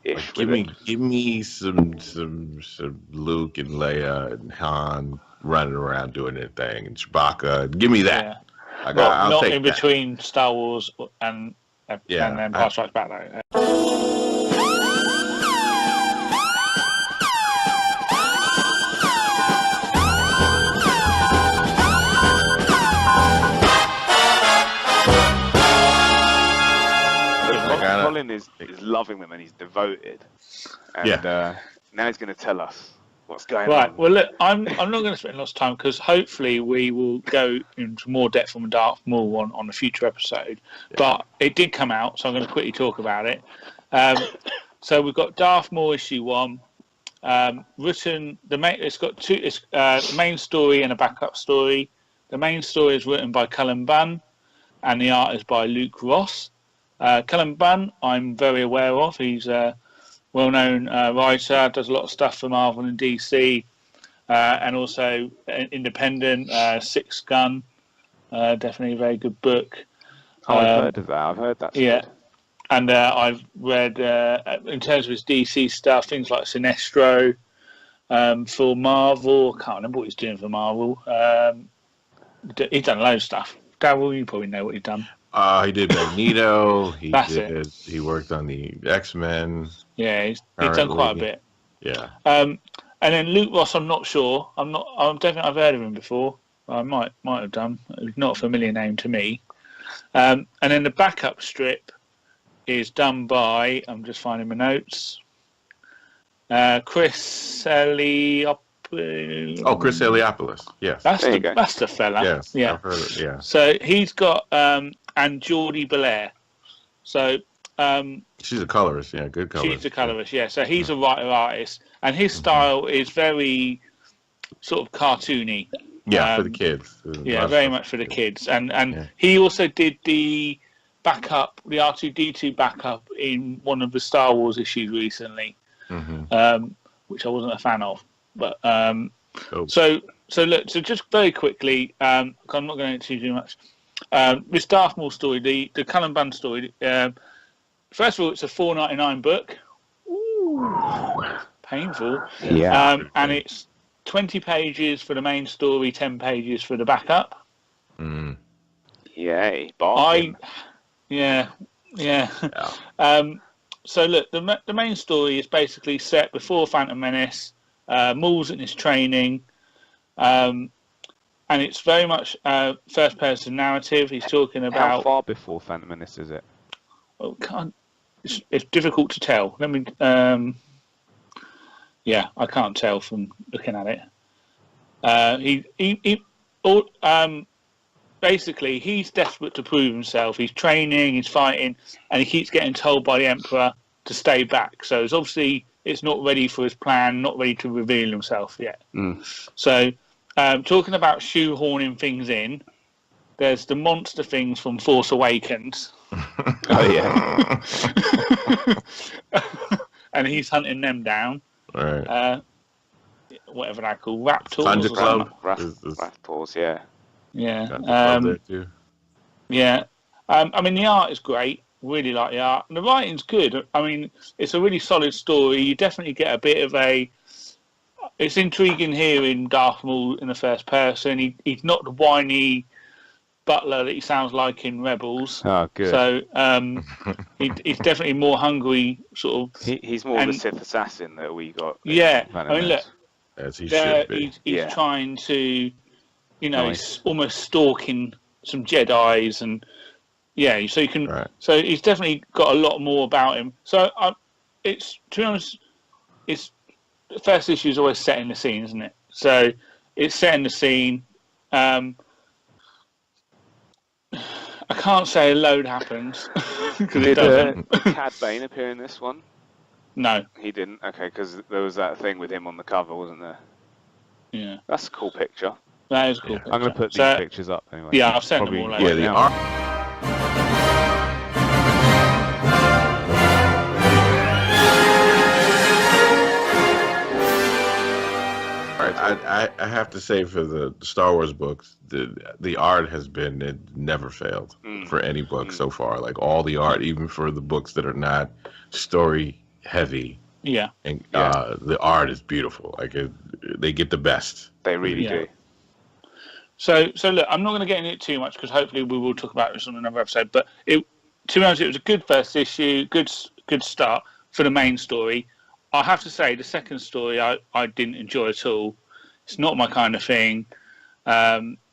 A: ish.
C: Like, give me some Luke and Leia and Han running around doing their thing, and Chewbacca. Give me that.
B: I'll not take in between Star Wars and then Empire Strikes Back though.
A: Cullen is loving them and he's devoted. And now he's going to tell us what's going on.
B: Right. Well, look, I'm not going to spend lots of time because hopefully we will go into more depth on Darth Maul on a future episode. Yeah. But it did come out, so I'm going to quickly talk about it. So we've got Darth Maul issue 1. Written it's got two. It's the main story and a backup story. The main story is written by Cullen Bunn, and the art is by Luke Ross. Cullen Bunn, I'm very aware of. He's a well-known writer, does a lot of stuff for Marvel and DC, and also independent, Six Gun, definitely a very good book.
A: I've heard of that. I've heard that.
B: Yeah, and I've read, in terms of his DC stuff, things like Sinestro for Marvel. I can't remember what he's doing for Marvel. He's done loads of stuff. Darrell, you probably know what he's done.
C: He did Magneto. He worked on the X-Men.
B: Yeah, he's done quite a bit.
C: Yeah.
B: And then Luke Ross, I'm not sure. I don't think I've heard of him before. I might have done. It's not a familiar name to me. And then the backup strip is done by, I'm just finding my notes, Chris Eliopoulos.
C: Oh, Chris Eliopoulos. Yes.
B: That's the fella.
C: Yes.
B: Yeah.
C: I've heard it. Yeah.
B: So he's got and Geordie Belair. So
C: she's a colorist. Yeah, good colorist.
B: She's a colorist. Yeah. So he's a writer artist, and his style is very sort of cartoony.
C: Yeah, for the kids.
B: Yeah, very much for the kids. And he also did the backup, the R2-D2 backup in one of the Star Wars issues recently, which I wasn't a fan of. But
C: cool.
B: So just very quickly, I'm not going into too much. This Darth Maul story, the Cullen Bunn story. First of all, it's a $4.99 book. Ooh, painful.
A: Yeah.
B: And it's 20 pages for the main story, 10 pages for the backup.
A: Yay, bargain.
B: Yeah. So look, the main story is basically set before Phantom Menace. Maul's in his training, and it's very much first-person narrative. He's talking about
A: how far before Phantom Menace is it?
B: Well, it's difficult to tell. Let me. I can't tell from looking at it. Basically, he's desperate to prove himself. He's training, he's fighting, and he keeps getting told by the Emperor to stay back. So it's obviously it's not ready for his plan, not ready to reveal himself yet.
A: Mm.
B: So, talking about shoehorning things in, there's the monster things from Force Awakens.
A: Oh yeah.
B: And he's hunting them down.
C: Right.
B: Whatever they're called, raptors.
C: Thunder
B: or
C: Club.
B: something.
A: Raptors, yeah.
B: Yeah.
C: Got the club there too.
B: Yeah. I mean, the art is great. Really like the art. And the writing's good. I mean, it's a really solid story. You definitely get a bit of a... It's intriguing hearing Darth Maul in the first person. He's not the whiny butler that he sounds like in Rebels.
A: Oh, good.
B: So he's definitely more hungry, sort of.
A: He's more the Sith assassin that we got.
B: Yeah. I mean, look.
C: As he should be.
B: He's trying to,
A: Nice.
B: he's almost stalking some Jedis and... Yeah, so you can.
C: Right.
B: So he's definitely got a lot more about him. So it's, to be honest, it's the first issue is always setting the scene, isn't it? So it's setting the scene. I can't say a load happens because it doesn't.
A: Did Cad Bane appear in this one?
B: No,
A: He didn't. Okay, because there was that thing with him on the cover, wasn't there?
B: yeah,
A: That's a cool picture.
B: that is a cool. Picture.
A: I'm going to put these pictures up anyway.
B: Yeah, I've sent them all over.
C: Yeah, the
A: now.
C: art. I have to say, for the Star Wars books, the art has been, it never failed for any book so far. Like all the art, even for the books that are not story heavy.
B: Yeah,
C: And the art is beautiful. Like they get the best.
A: They really do.
B: So look, I'm not going to get into it too much because hopefully we will talk about this on another episode. But to be honest, it was a good first issue, good start for the main story. I have to say, the second story I didn't enjoy at all. It's not my kind of thing.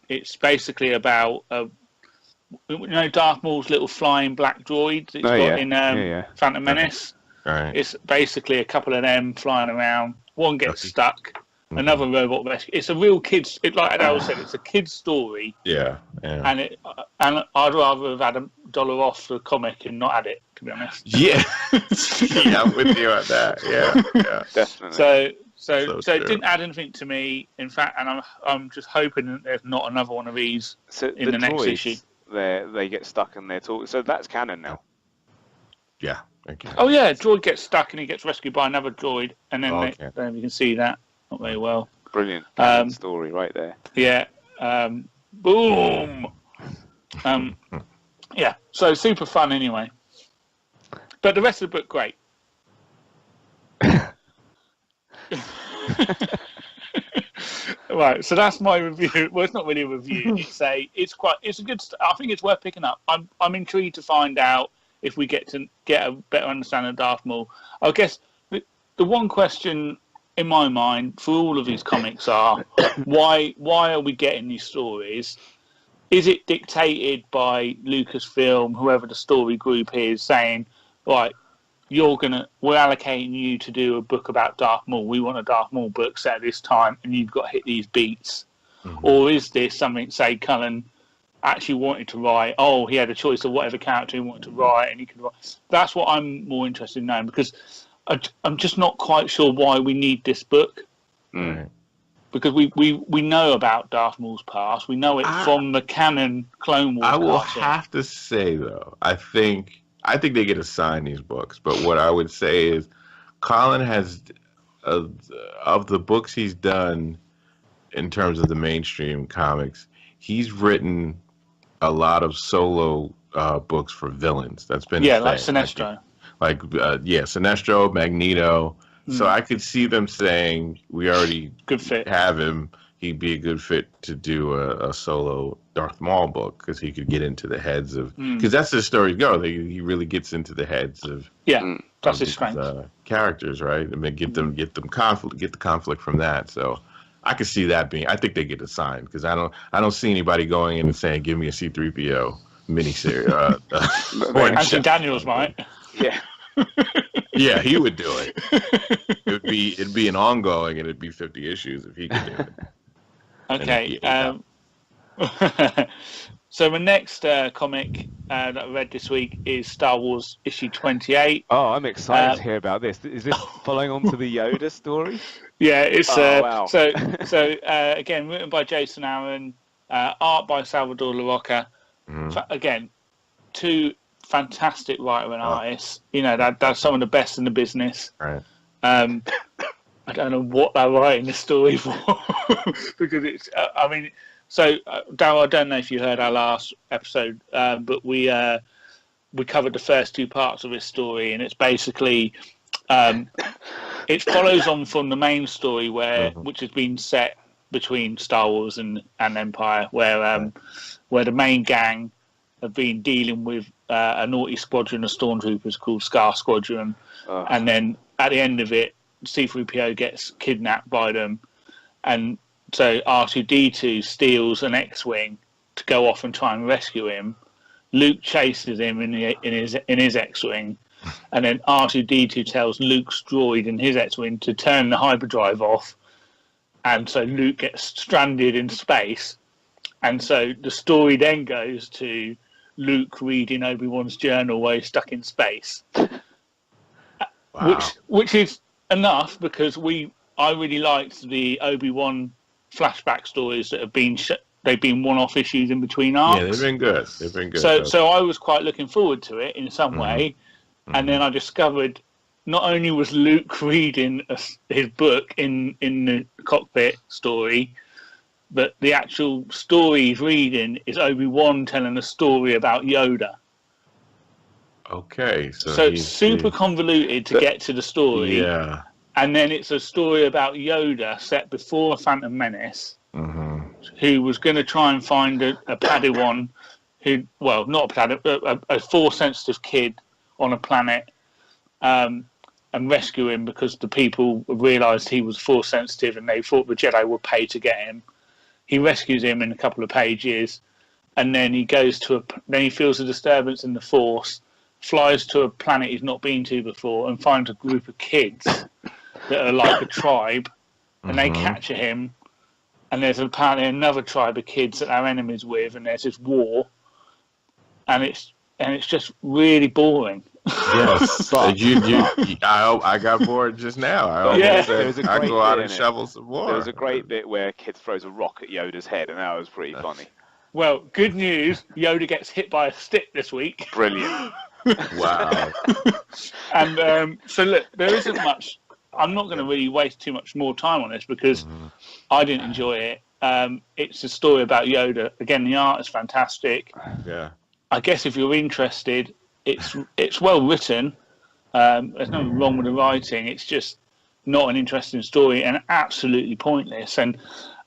B: It's basically about Darth Maul's little flying black droid that he's got in Phantom Menace.
C: Right.
B: It's basically a couple of them flying around. One gets stuck. Another robot rescue. It's a real kids. Like Adele said, it's a kids story.
C: Yeah.
B: And I'd rather have had $1 off the comic and not had it, to be honest.
C: Yeah. Yeah, I'm with you on that. Yeah.
A: Definitely.
B: So it didn't add anything to me. In fact, and I'm just hoping that there's not another one of these in the next issue.
A: They get stuck and they're talking. So that's canon now.
C: Yeah. Okay.
B: Oh yeah, droid gets stuck and he gets rescued by another droid, and then then you can see that. Not very well.
A: Brilliant canon story right there.
B: Yeah. Boom. Yeah. So super fun anyway. But the rest of the book, great. Right, so that's my review. Well, it's not really a review. It's a good. I think it's worth picking up. I'm intrigued to find out if we get a better understanding of Darth Maul. I guess the one question in my mind for all of these comics are why are we getting these stories? Is it dictated by Lucasfilm, whoever the story group is, saying, right, we're allocating you to do a book about Darth Maul. We want a Darth Maul book set at this time, and you've got to hit these beats. Mm-hmm. Or is this something, say, Cullen actually wanted to write? Oh, he had a choice of whatever character he wanted to write, and he could write. That's what I'm more interested in knowing, because I'm just not quite sure why we need this book.
C: Mm.
B: Because we know about Darth Maul's past. We know it from the canon Clone Wars.
C: I will
B: cartoon.
C: have to say, though, I think they get assigned these books. But what I would say is Colin has, of the books he's done in terms of the mainstream comics, he's written a lot of solo books for villains. That's been
B: like Sinestro.
C: Sinestro, Magneto. So I could see them saying, we already
B: good fit.
C: Have him. He'd be a good fit to do a solo Darth Maul book because he could get into the heads of... Because that's the stories go. He really gets into the heads of...
B: Yeah, that's his strength.
C: Characters, right? I mean, get them conflict, get the conflict from that. So I could see that being... I think they get assigned because I don't see anybody going in and saying, give me a C-3PO miniseries.
B: Anthony Daniels might.
A: Yeah.
C: Yeah, he would do it. It'd be an ongoing, and it'd be 50 issues if he could do it.
B: Okay. So the next comic that I read this week is Star Wars issue 28.
A: Oh, I'm excited to hear about this. Is this following on to the Yoda story?
B: Yeah, it's
A: wow.
B: so again written by Jason Aaron, art by Salvador LaRocca. Again, two fantastic writer and artists. You know, that's some of the best in the business.
C: Right.
B: I don't know what they're writing this story for because it's. I mean, so Darrell, I don't know if you heard our last episode, but we covered the first two parts of this story, and it's basically it follows on from the main story which has been set between Star Wars and Empire, where the main gang have been dealing with a naughty squadron of stormtroopers called Scar Squadron, and then at the end of it, C-3PO gets kidnapped by them, and so R2-D2 steals an X-wing to go off and try and rescue him. Luke chases him in his X-wing, and then R2-D2 tells Luke's droid in his X-wing to turn the hyperdrive off, and so Luke gets stranded in space. And so the story then goes to Luke reading Obi-Wan's journal while he's stuck in space, which is enough because I really liked the Obi-Wan flashback stories that have been they've been one-off issues in between arcs.
C: Yeah, they've been good.
B: So I was quite looking forward to it in some way, and then I discovered not only was Luke reading his book in the cockpit story, but the actual story he's reading is Obi-Wan telling a story about Yoda.
C: Okay,
B: so it's super convoluted to get to the story.
C: Yeah.
B: And then it's a story about Yoda set before a Phantom Menace, who was going to try and find a Padawan not a Padawan, a Force-sensitive kid on a planet, and rescue him because the people realised he was Force-sensitive and they thought the Jedi would pay to get him. He rescues him in a couple of pages, and then he goes then he feels a disturbance in the Force, flies to a planet he's not been to before, and finds a group of kids that are like a tribe, and they capture him, and there's apparently another tribe of kids that they're enemies with, and there's this war, and it's just really boring.
C: Yes, I got bored just now. I go out and shovel some more.
A: There was a great bit where a kid throws a rock at Yoda's head, and that was pretty funny.
B: Well, good news, Yoda gets hit by a stick this week.
A: Brilliant.
C: Wow.
B: And so look, there isn't much. I'm not going to really waste too much more time on this because I didn't enjoy it. It's a story about Yoda. Again, the art is fantastic.
C: Yeah.
B: I guess if you're interested, it's well written. There's nothing wrong with the writing. It's just not an interesting story and absolutely pointless. And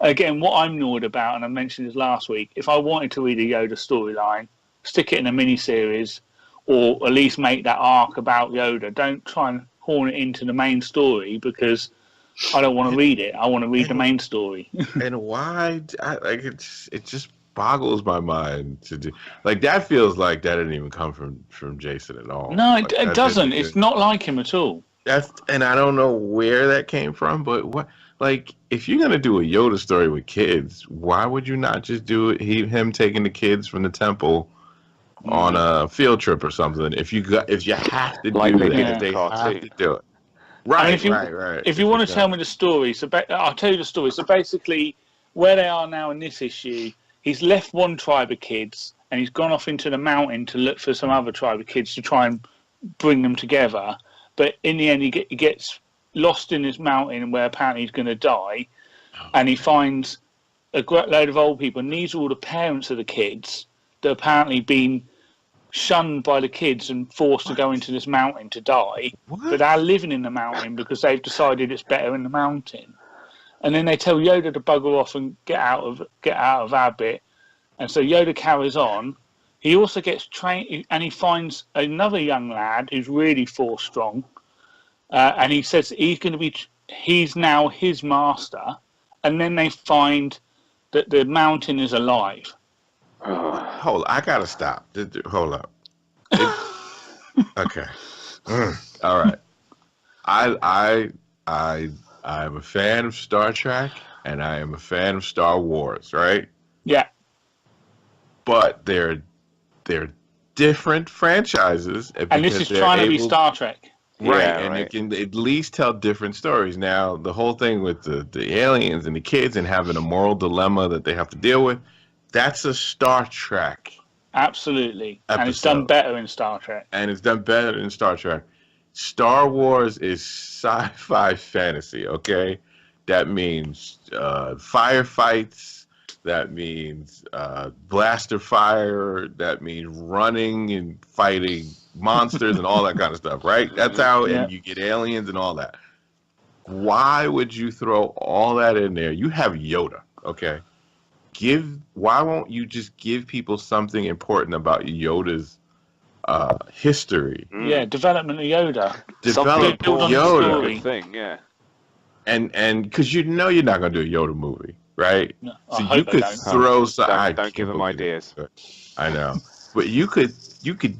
B: again, what I'm annoyed about, and I mentioned this last week, if I wanted to read a Yoda storyline, stick it in a mini-series or at least make that arc about Yoda. Don't try and horn it into the main story because I don't want to read it. I want to read the main story.
C: And why? It just boggles my mind to do that. Feels like that didn't even come from Jason at all.
B: No, it doesn't. It's not like him at all.
C: And I don't know where that came from, but what? If you're gonna do a Yoda story with kids, why would you not just do it? Him taking the kids from the temple on a field trip or something. If you have to do that, they have to do it. Right, right.
B: If you want to tell me the story, I'll tell you the story. So basically, where they are now in this issue, he's left one tribe of kids and he's gone off into the mountain to look for some other tribe of kids to try and bring them together. But in the end, he gets lost in this mountain where apparently he's going to die, and he finds a great load of old people. And these are all the parents of the kids that have apparently been shunned by the kids and forced to go into this mountain to die. But they're living in the mountain because they've decided it's better in the mountain. And then they tell Yoda to bugger off and get out of our bit. And so Yoda carries on. He also gets trained, and he finds another young lad who's really Force strong. And he says he's now his master. And then they find that the mountain is alive.
C: Hold on, I gotta stop. Hold up. Okay. All right. I am a fan of Star Trek and I am a fan of Star Wars, right?
B: Yeah.
C: but they're different franchises.
B: And this is trying to be Star Trek.
C: Right,
A: Yeah,
C: and
A: right.
C: it can at least tell different stories. Now, the whole thing with the aliens and the kids and having a moral dilemma that they have to deal with, that's a Star Trek
B: Absolutely.
C: episode.
B: And it's done better in Star Trek.
C: And it's done better in Star Trek. Star Wars is sci-fi fantasy, okay? That means firefights. That means blaster fire. That means running and fighting monsters and all that kind of stuff, right? That's how, and you get aliens and all that. Why would you throw all that in there? You have Yoda, okay? Why won't you just give people something important about Yoda's history?
B: Yeah, development of Yoda.
C: Develop
B: build on the
C: Yoda.
B: story.
A: Thing, yeah.
C: And because you know you're not going to do a Yoda movie, right?
B: No,
C: So
B: I
C: you
B: hope
C: could
B: they don't.
C: throw some.
A: Don't give them ideas.
C: I know, but you could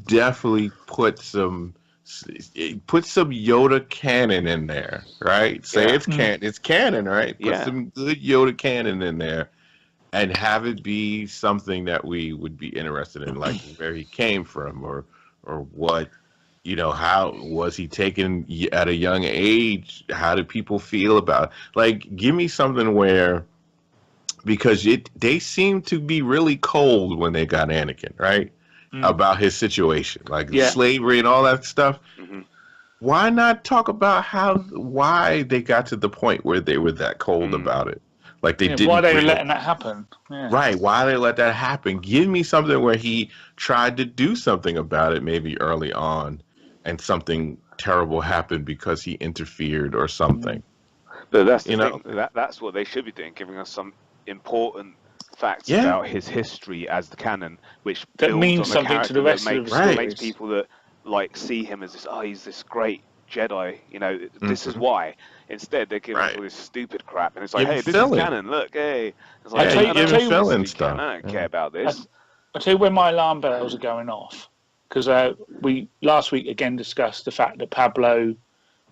C: definitely put some Yoda canon in there, right? Say it's canon, right? Put some good Yoda canon in there, and have it be something that we would be interested in, like where he came from, or what. You know, how was he taken at a young age? How did people feel about it? Like, give me something where, because they seem to be really cold when they got Anakin, right? About his situation, like slavery and all that stuff.
A: Mm-hmm.
C: Why not talk about why they got to the point where they were that cold about it? Like they didn't.
B: Why they were letting that happen? Yeah.
C: Right? Why they let that happen? Give me something where he tried to do something about it, maybe early on, and something terrible happened because he interfered or something.
A: But that's the thing. That's what they should be doing, giving us some important facts about his history as the canon, which
B: that means
A: on the
B: something to the rest of the
A: that makes people that like see him as this. Oh, he's this great Jedi. You know, this is why. Instead, they're giving us all this stupid crap, and it's like, hey, this is canon. Look, hey. It's like,
B: I
A: don't care about this.
B: I'll tell you when my alarm bells are going off. Because we last week again discussed the fact that Pablo,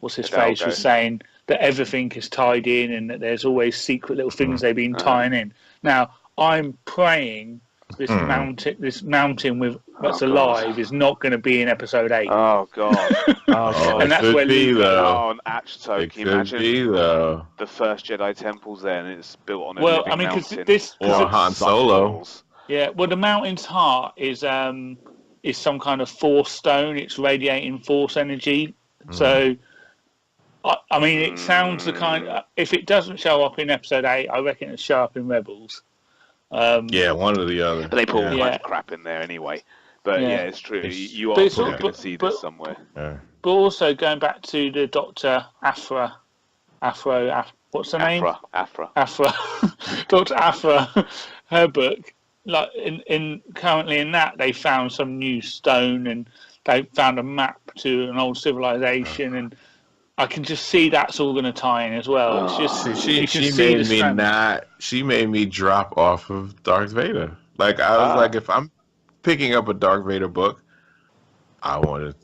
B: what's his face, was saying that everything is tied in and that there's always secret little things they've been tying in. Now I'm praying this mountain with that's alive is not going to be in episode 8.
A: Oh god!
B: And that's where
A: Can you imagine the first Jedi temple's there and it's built on a living mountain?
C: Or Han Solo.
B: Yeah, well, the mountain's heart is some kind of force stone. It's radiating force energy. So, I mean, it sounds the kind. If it doesn't show up in episode 8, I reckon it'll show up in Rebels.
C: One or the other.
A: But they put all kinds of crap in there anyway. But it's true. You are probably going to see this somewhere.
B: But also going back to the Dr. Afra, what's her name? Afra. Dr. Afra, her book. Like currently in that they found some new stone and they found a map to an old civilization, and I can just see that's all going to tie in as well. It's just
C: she made me drop off of Darth Vader. Like I was like, if I'm picking up a Darth Vader book, I want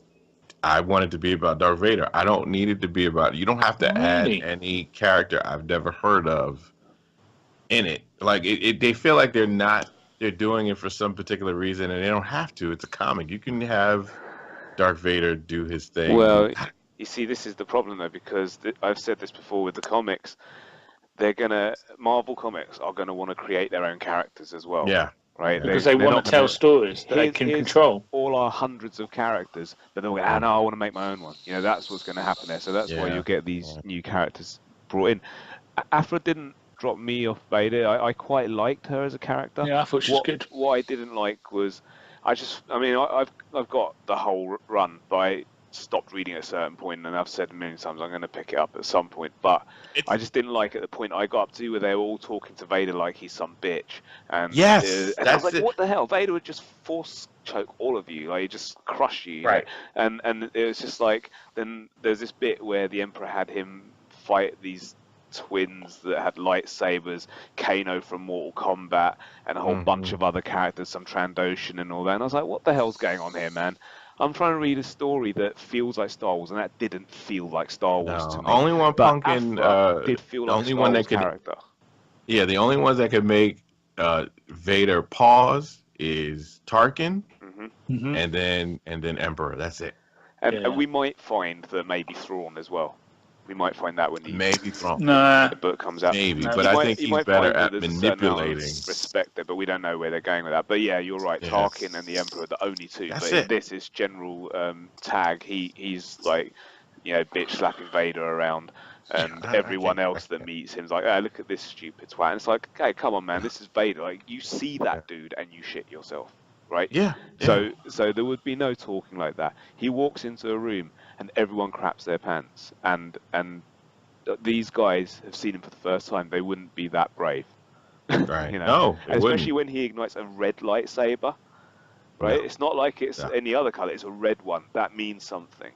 C: it to be about Darth Vader. I don't need it to be about. You don't have to add any character I've never heard of in it. Like they feel like they're doing it for some particular reason, and they don't have to. It's a comic. You can have Darth Vader do his thing.
A: Well, you see, this is the problem, though, because I've said this before with the comics. Marvel Comics are going to want to create their own characters as well.
C: Yeah.
A: Right?
B: Because they want to tell stories that they can control.
A: All our hundreds of characters, but they'll go, no, I want to make my own one. You know, that's what's going to happen there. So that's why you'll get these new characters brought in. Afra didn't drop me off Vader. I quite liked her as a character.
B: Yeah, I thought she was good.
A: What I didn't like was, I've got the whole run, but I stopped reading at a certain point, and I've said a million times I'm going to pick it up at some point, but I just didn't like at the point I got up to where they were all talking to Vader like he's some bitch. And, and I was like, what the hell? Vader would just force choke all of you, like he'd just crush you.
C: Right.
A: And it was just like, then there's this bit where the Emperor had him fight these twins that had lightsabers, Kano from Mortal Kombat, and a whole bunch of other characters, some Trandoshan and all that. And I was like, what the hell's going on here, man? I'm trying to read a story that feels like Star Wars, and that didn't feel like Star Wars to me.
C: Only one
A: did feel like Star Wars character.
C: Yeah, the only ones that could make Vader pause is Tarkin,
A: Mm-hmm.
C: and then Emperor. That's it.
A: And we might find that maybe Thrawn as well. We might find that when
C: Maybe Thrawn.
A: the book comes out.
C: Maybe,
A: No,
C: but I think he's better at manipulating.
A: Respect there, but we don't know where they're going with that. But yeah, you're right.
C: Yes.
A: Tarkin and the Emperor are the only two.
C: That's
A: but
C: it.
A: in this is general tag. He's like, bitch slapping Vader around, and everyone else that meets him's like, oh, look at this stupid twat. And it's like, okay, come on, man, this is Vader. Like, you see that dude and you shit yourself, right?
C: Yeah.
A: So there would be no talking like that. He walks into a room and everyone craps their pants, and these guys have seen him for the first time. They wouldn't be that brave,
C: Right.
A: No,
C: they
A: especially
C: wouldn't.
A: when he ignites a red lightsaber. Right, it's not like it's any other color. It's a red one. That means something.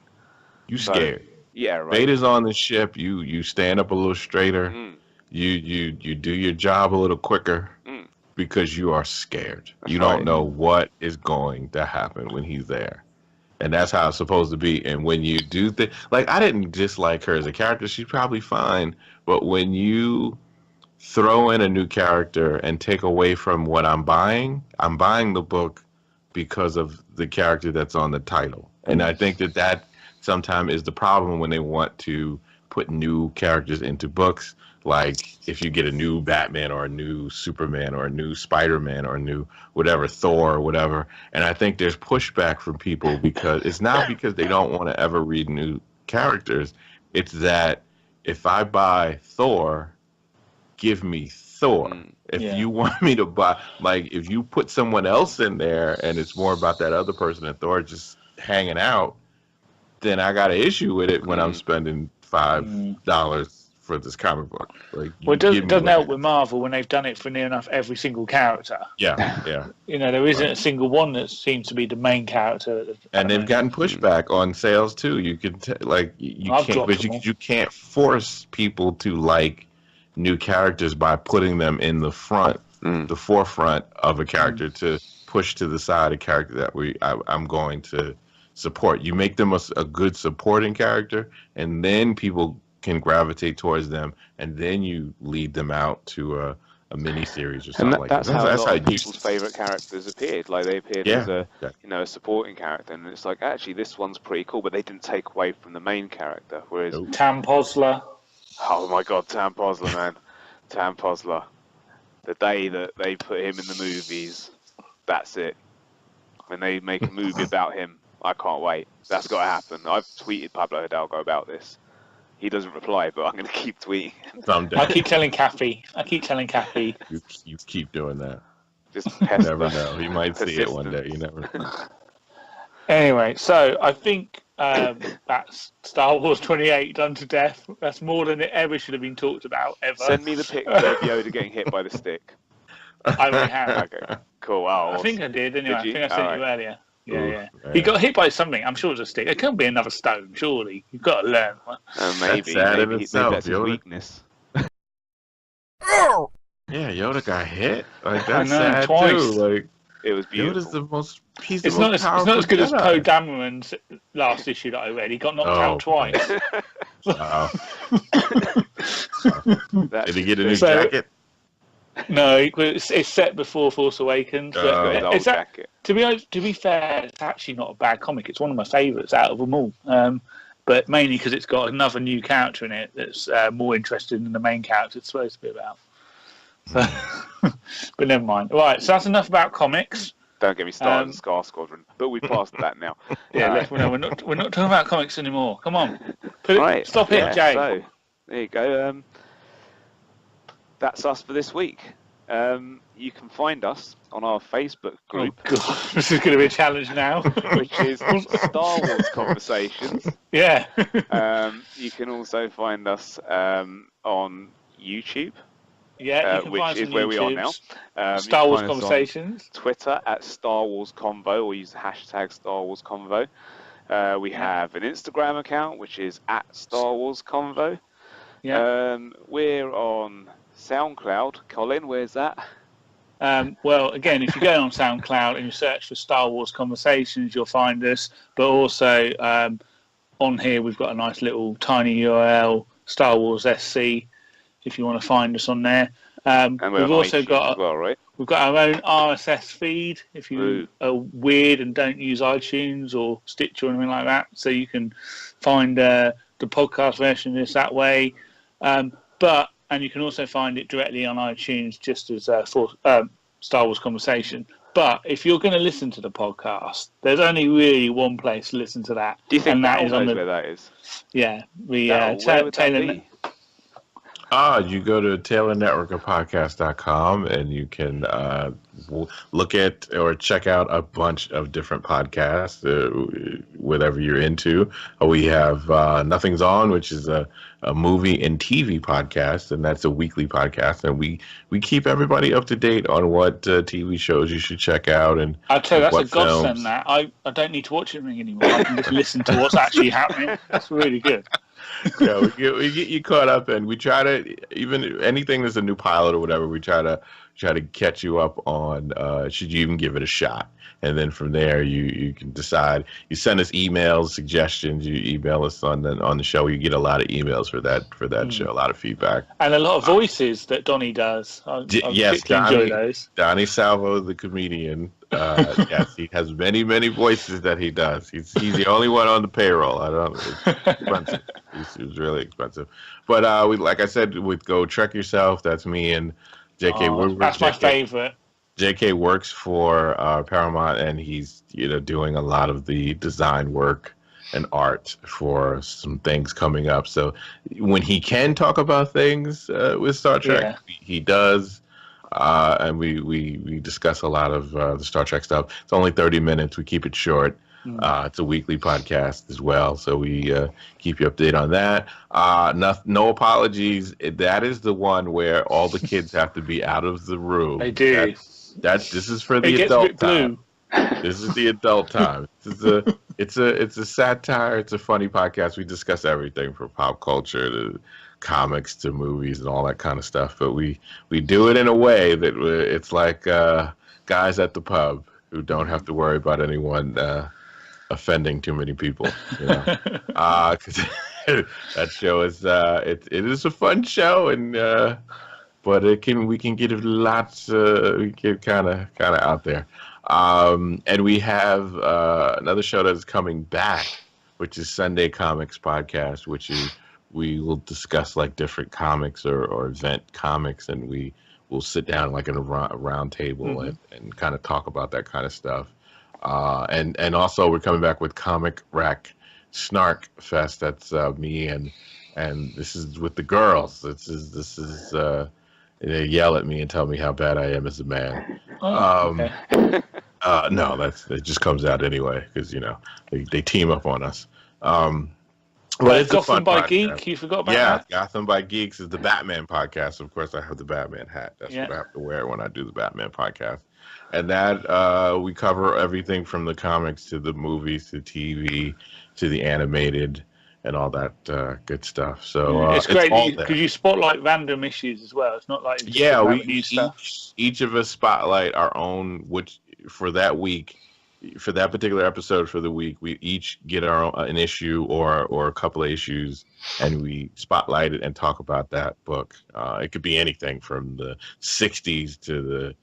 C: You scared.
A: Yeah, right.
C: Vader's on the ship. You stand up a little straighter. You do your job a little quicker because you are scared. You don't know what is going to happen when he's there. And that's how it's supposed to be. And when you do like, I didn't dislike her as a character. She's probably fine. But when you throw in a new character and take away from what I'm buying the book because of the character that's on the title. And I think that sometimes is the problem when they want to put new characters into books. Like if you get a new Batman or a new Superman or a new Spider-Man or a new whatever, Thor or whatever. And I think there's pushback from people because it's not because they don't want to ever read new characters. It's that if I buy Thor, give me Thor. If you want me to buy, like if you put someone else in there and it's more about that other person and Thor just hanging out, then I got an issue with it when I'm spending $5 for this comic book. Like,
B: well, it doesn't help with Marvel when they've done it for near enough every single character.
C: Yeah.
B: There isn't a single one that seems to be the main character.
C: And they've gotten pushback on sales too. You could you can't force people to like new characters by putting them in the forefront of a character to push to the side a character that I'm going to support. You make them a good supporting character, and then people can gravitate towards them, and then you lead them out to a mini series or something like that.
A: That's how people's favorite characters appeared. Like they appeared as a supporting character, and it's like actually this one's pretty cool, but they didn't take away from the main character. Whereas
B: Tam Posler.
A: Oh my God, Tam Posler, man, Tam Posler. The day that they put him in the movies, that's it. When they make a movie about him, I can't wait. That's got to happen. I've tweeted Pablo Hidalgo about this. He doesn't reply, but I'm going to keep tweeting.
B: I keep telling Kathy.
C: You keep doing that.
A: Just
C: you never know. He might see it one day. You never know.
B: Anyway, so I think that's Star Wars 28 done to death. That's more than it ever should have been talked about, ever.
A: Send me the picture of Yoda getting hit by the stick.
B: I already have.
A: Okay, cool. Oh,
B: I think I did, anyway. I think I sent you earlier. Yeah.
C: Ooh,
B: He got hit by something. I'm sure it was a stick. It can't be another stone, surely. You've got to learn.
A: Maybe.
C: Maybe
A: That's his weakness.
C: Yeah, Yoda got hit. Like that's sad
B: twice.
C: too. Like
A: it was beautiful.
C: Yoda's the most.
B: It's not as good as Poe Dameron's last issue that I read. He got knocked out twice.
C: Did he get a new jacket?
B: No, it's set before Force Awakens. To be fair, it's actually not a bad comic. It's one of my favourites out of them all. But mainly because it's got another new character in it that's more interesting than the main character it's supposed to be about. So, but never mind. Right, so that's enough about comics.
A: Don't get me started on Scar Squadron, but we've passed that now.
B: We're not talking about comics anymore. Come on, stop it, Jay.
A: So there you go. That's us for this week. You can find us on our Facebook group.
B: Oh, God. This is going to be a challenge now.
A: Which is Star Wars Conversations.
B: Yeah.
A: You can also find us on YouTube.
B: Yeah, you can
A: which
B: find us
A: is
B: on
A: where
B: YouTube.
A: we are now.
B: Star Wars Conversations.
A: Twitter at Star Wars Convo, or use the hashtag Star Wars Convo. We have an Instagram account, which is at Star Wars Convo.
B: Yeah.
A: We're on SoundCloud. Colin, where's that?
B: Well, again, if you go on SoundCloud and you search for Star Wars Conversations, you'll find us. But also on here, we've got a nice little tiny URL, Star Wars SC, if you want to find us on there.
A: And we've also got as well, right?
B: We've got our own RSS feed if you are weird and don't use iTunes or Stitcher or anything like that. So you can find the podcast version of this that way. And you can also find it directly on iTunes just as for Star Wars Conversation. But if you're going to listen to the podcast, there's only really one place to listen to that.
A: Do you think
B: that
A: is on where that is?
B: Yeah.
A: Where would that be?
C: You go to taylornetworkofpodcast.com and you can look at or check out a bunch of different podcasts, whatever you're into. We have Nothing's On, which is a movie and TV podcast, and that's a weekly podcast. And we keep everybody up to date on what TV shows you should check out. And
B: I'll tell you, that's a godsend.
C: Films.
B: That I don't need to watch anything anymore. I can just listen to what's actually happening. That's really good.
C: Yeah, we get you caught up, and we try to, even anything that's a new pilot or whatever, we try to catch you up on. Should you even give it a shot? And then from there, you can decide. You send us emails, suggestions. You email us on the show. You get a lot of emails for that show, a lot of feedback,
B: and a lot of voices that Donnie does. I particularly enjoy those.
C: Donnie Salvo, the comedian. Yes, he has many voices that he does. He's the only one on the payroll. I don't know. It's expensive. It's really expensive. But we, like I said, with Go Trek Yourself, that's me and JK.
B: That's my favorite.
C: JK works for Paramount, and he's doing a lot of the design work and art for some things coming up. So when he can talk about things with Star Trek, he does. And we discuss a lot of the Star Trek stuff. It's only 30 minutes. We keep it short. It's a weekly podcast as well, so we keep you updated on that. No apologies. That is the one where all the kids have to be out of the room.
B: They do.
C: This is for the adult time. This is the adult time. It's a satire. It's a funny podcast. We discuss everything from pop culture to comics to movies and all that kind of stuff, but we do it in a way that it's like guys at the pub who don't have to worry about anyone offending too many people, because that show is it is a fun show, and but we can get we get kind of out there, and we have another show that is coming back, which is Sunday Comics Podcast, which is we will discuss like different comics or event comics, and we will sit down like in a round table and kind of talk about that kind of stuff. And also we're coming back with Comic Rack Snark Fest. That's me and this is with the girls. This is they yell at me and tell me how bad I am as a man. No, it just comes out anyway because they team up on us.
B: Well, it's Gotham by Geek. You forgot about that?
C: Yeah, Gotham by Geeks is the Batman podcast. Of course, I have the Batman hat. That's what I have to wear when I do the Batman podcast. And that we cover everything from the comics to the movies to TV to the animated and all that good stuff. So
B: it's great because you spotlight random issues as well. It's not like
C: each of us spotlight our own, which for that week. For that particular episode for the week, we each get our own, an issue or a couple of issues, and we spotlight it and talk about that book. It could be anything from the 60s to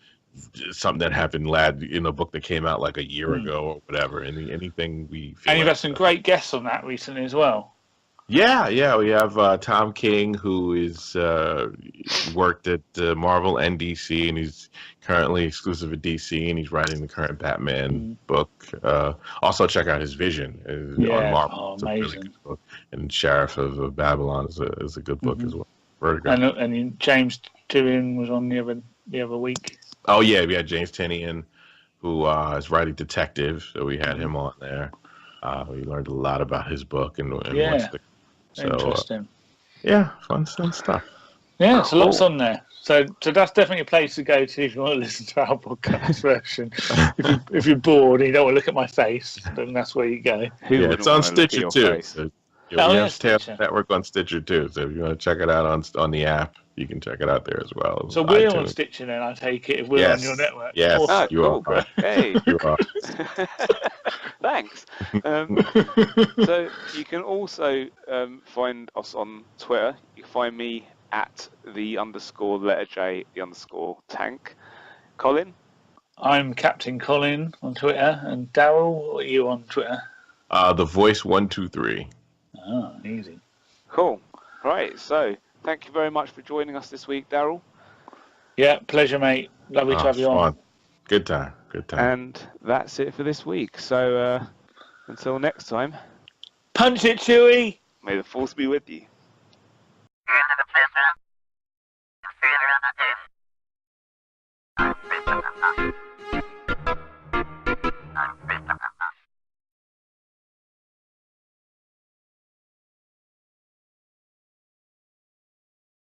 C: something that happened in a book that came out like a year ago or whatever. Anything we feel.
B: And you've had some great guests on that recently as well.
C: Yeah, we have Tom King, who is worked at Marvel and DC, and he's currently exclusive at DC, and he's writing the current Batman book. Also, check out his Vision on Marvel. It's
B: amazing.
C: a really good book. And Sheriff of Babylon is a good book as well.
B: And James Tyrion was on the other week.
C: Oh yeah, we had James Tynion, who is writing detective, so we had him on there. We learned a lot about his book and
B: interesting.
C: Fun stuff.
B: Yeah, it's lots on there. So that's definitely a place to go to if you want to listen to our podcast version. If you're bored and you don't want to look at my face, then that's where you go.
C: It's on Stitcher too. So, we have
B: Stitcher
C: Network on Stitcher too. So if you want to check it out on the app, you can check it out there as well.
B: So we're on Stitcher then, I take it, if we're on your network.
C: Yes, you
A: cool.
C: are.
A: Hey.
C: You are.
A: Thanks. So you can also find us on Twitter. You can find me at _letter J _tank. Colin?
B: I'm Captain Colin on Twitter. And Darrell, what are you on Twitter?
C: The Voice 123.
B: Oh, easy.
A: Cool. Right, so thank you very much for joining us this week, Darrell.
B: Yeah, pleasure, mate. Lovely to have you on.
C: Good time. Good time.
A: And that's it for this week. So until next time,
B: Punch it, Chewie!
A: may the force be with you.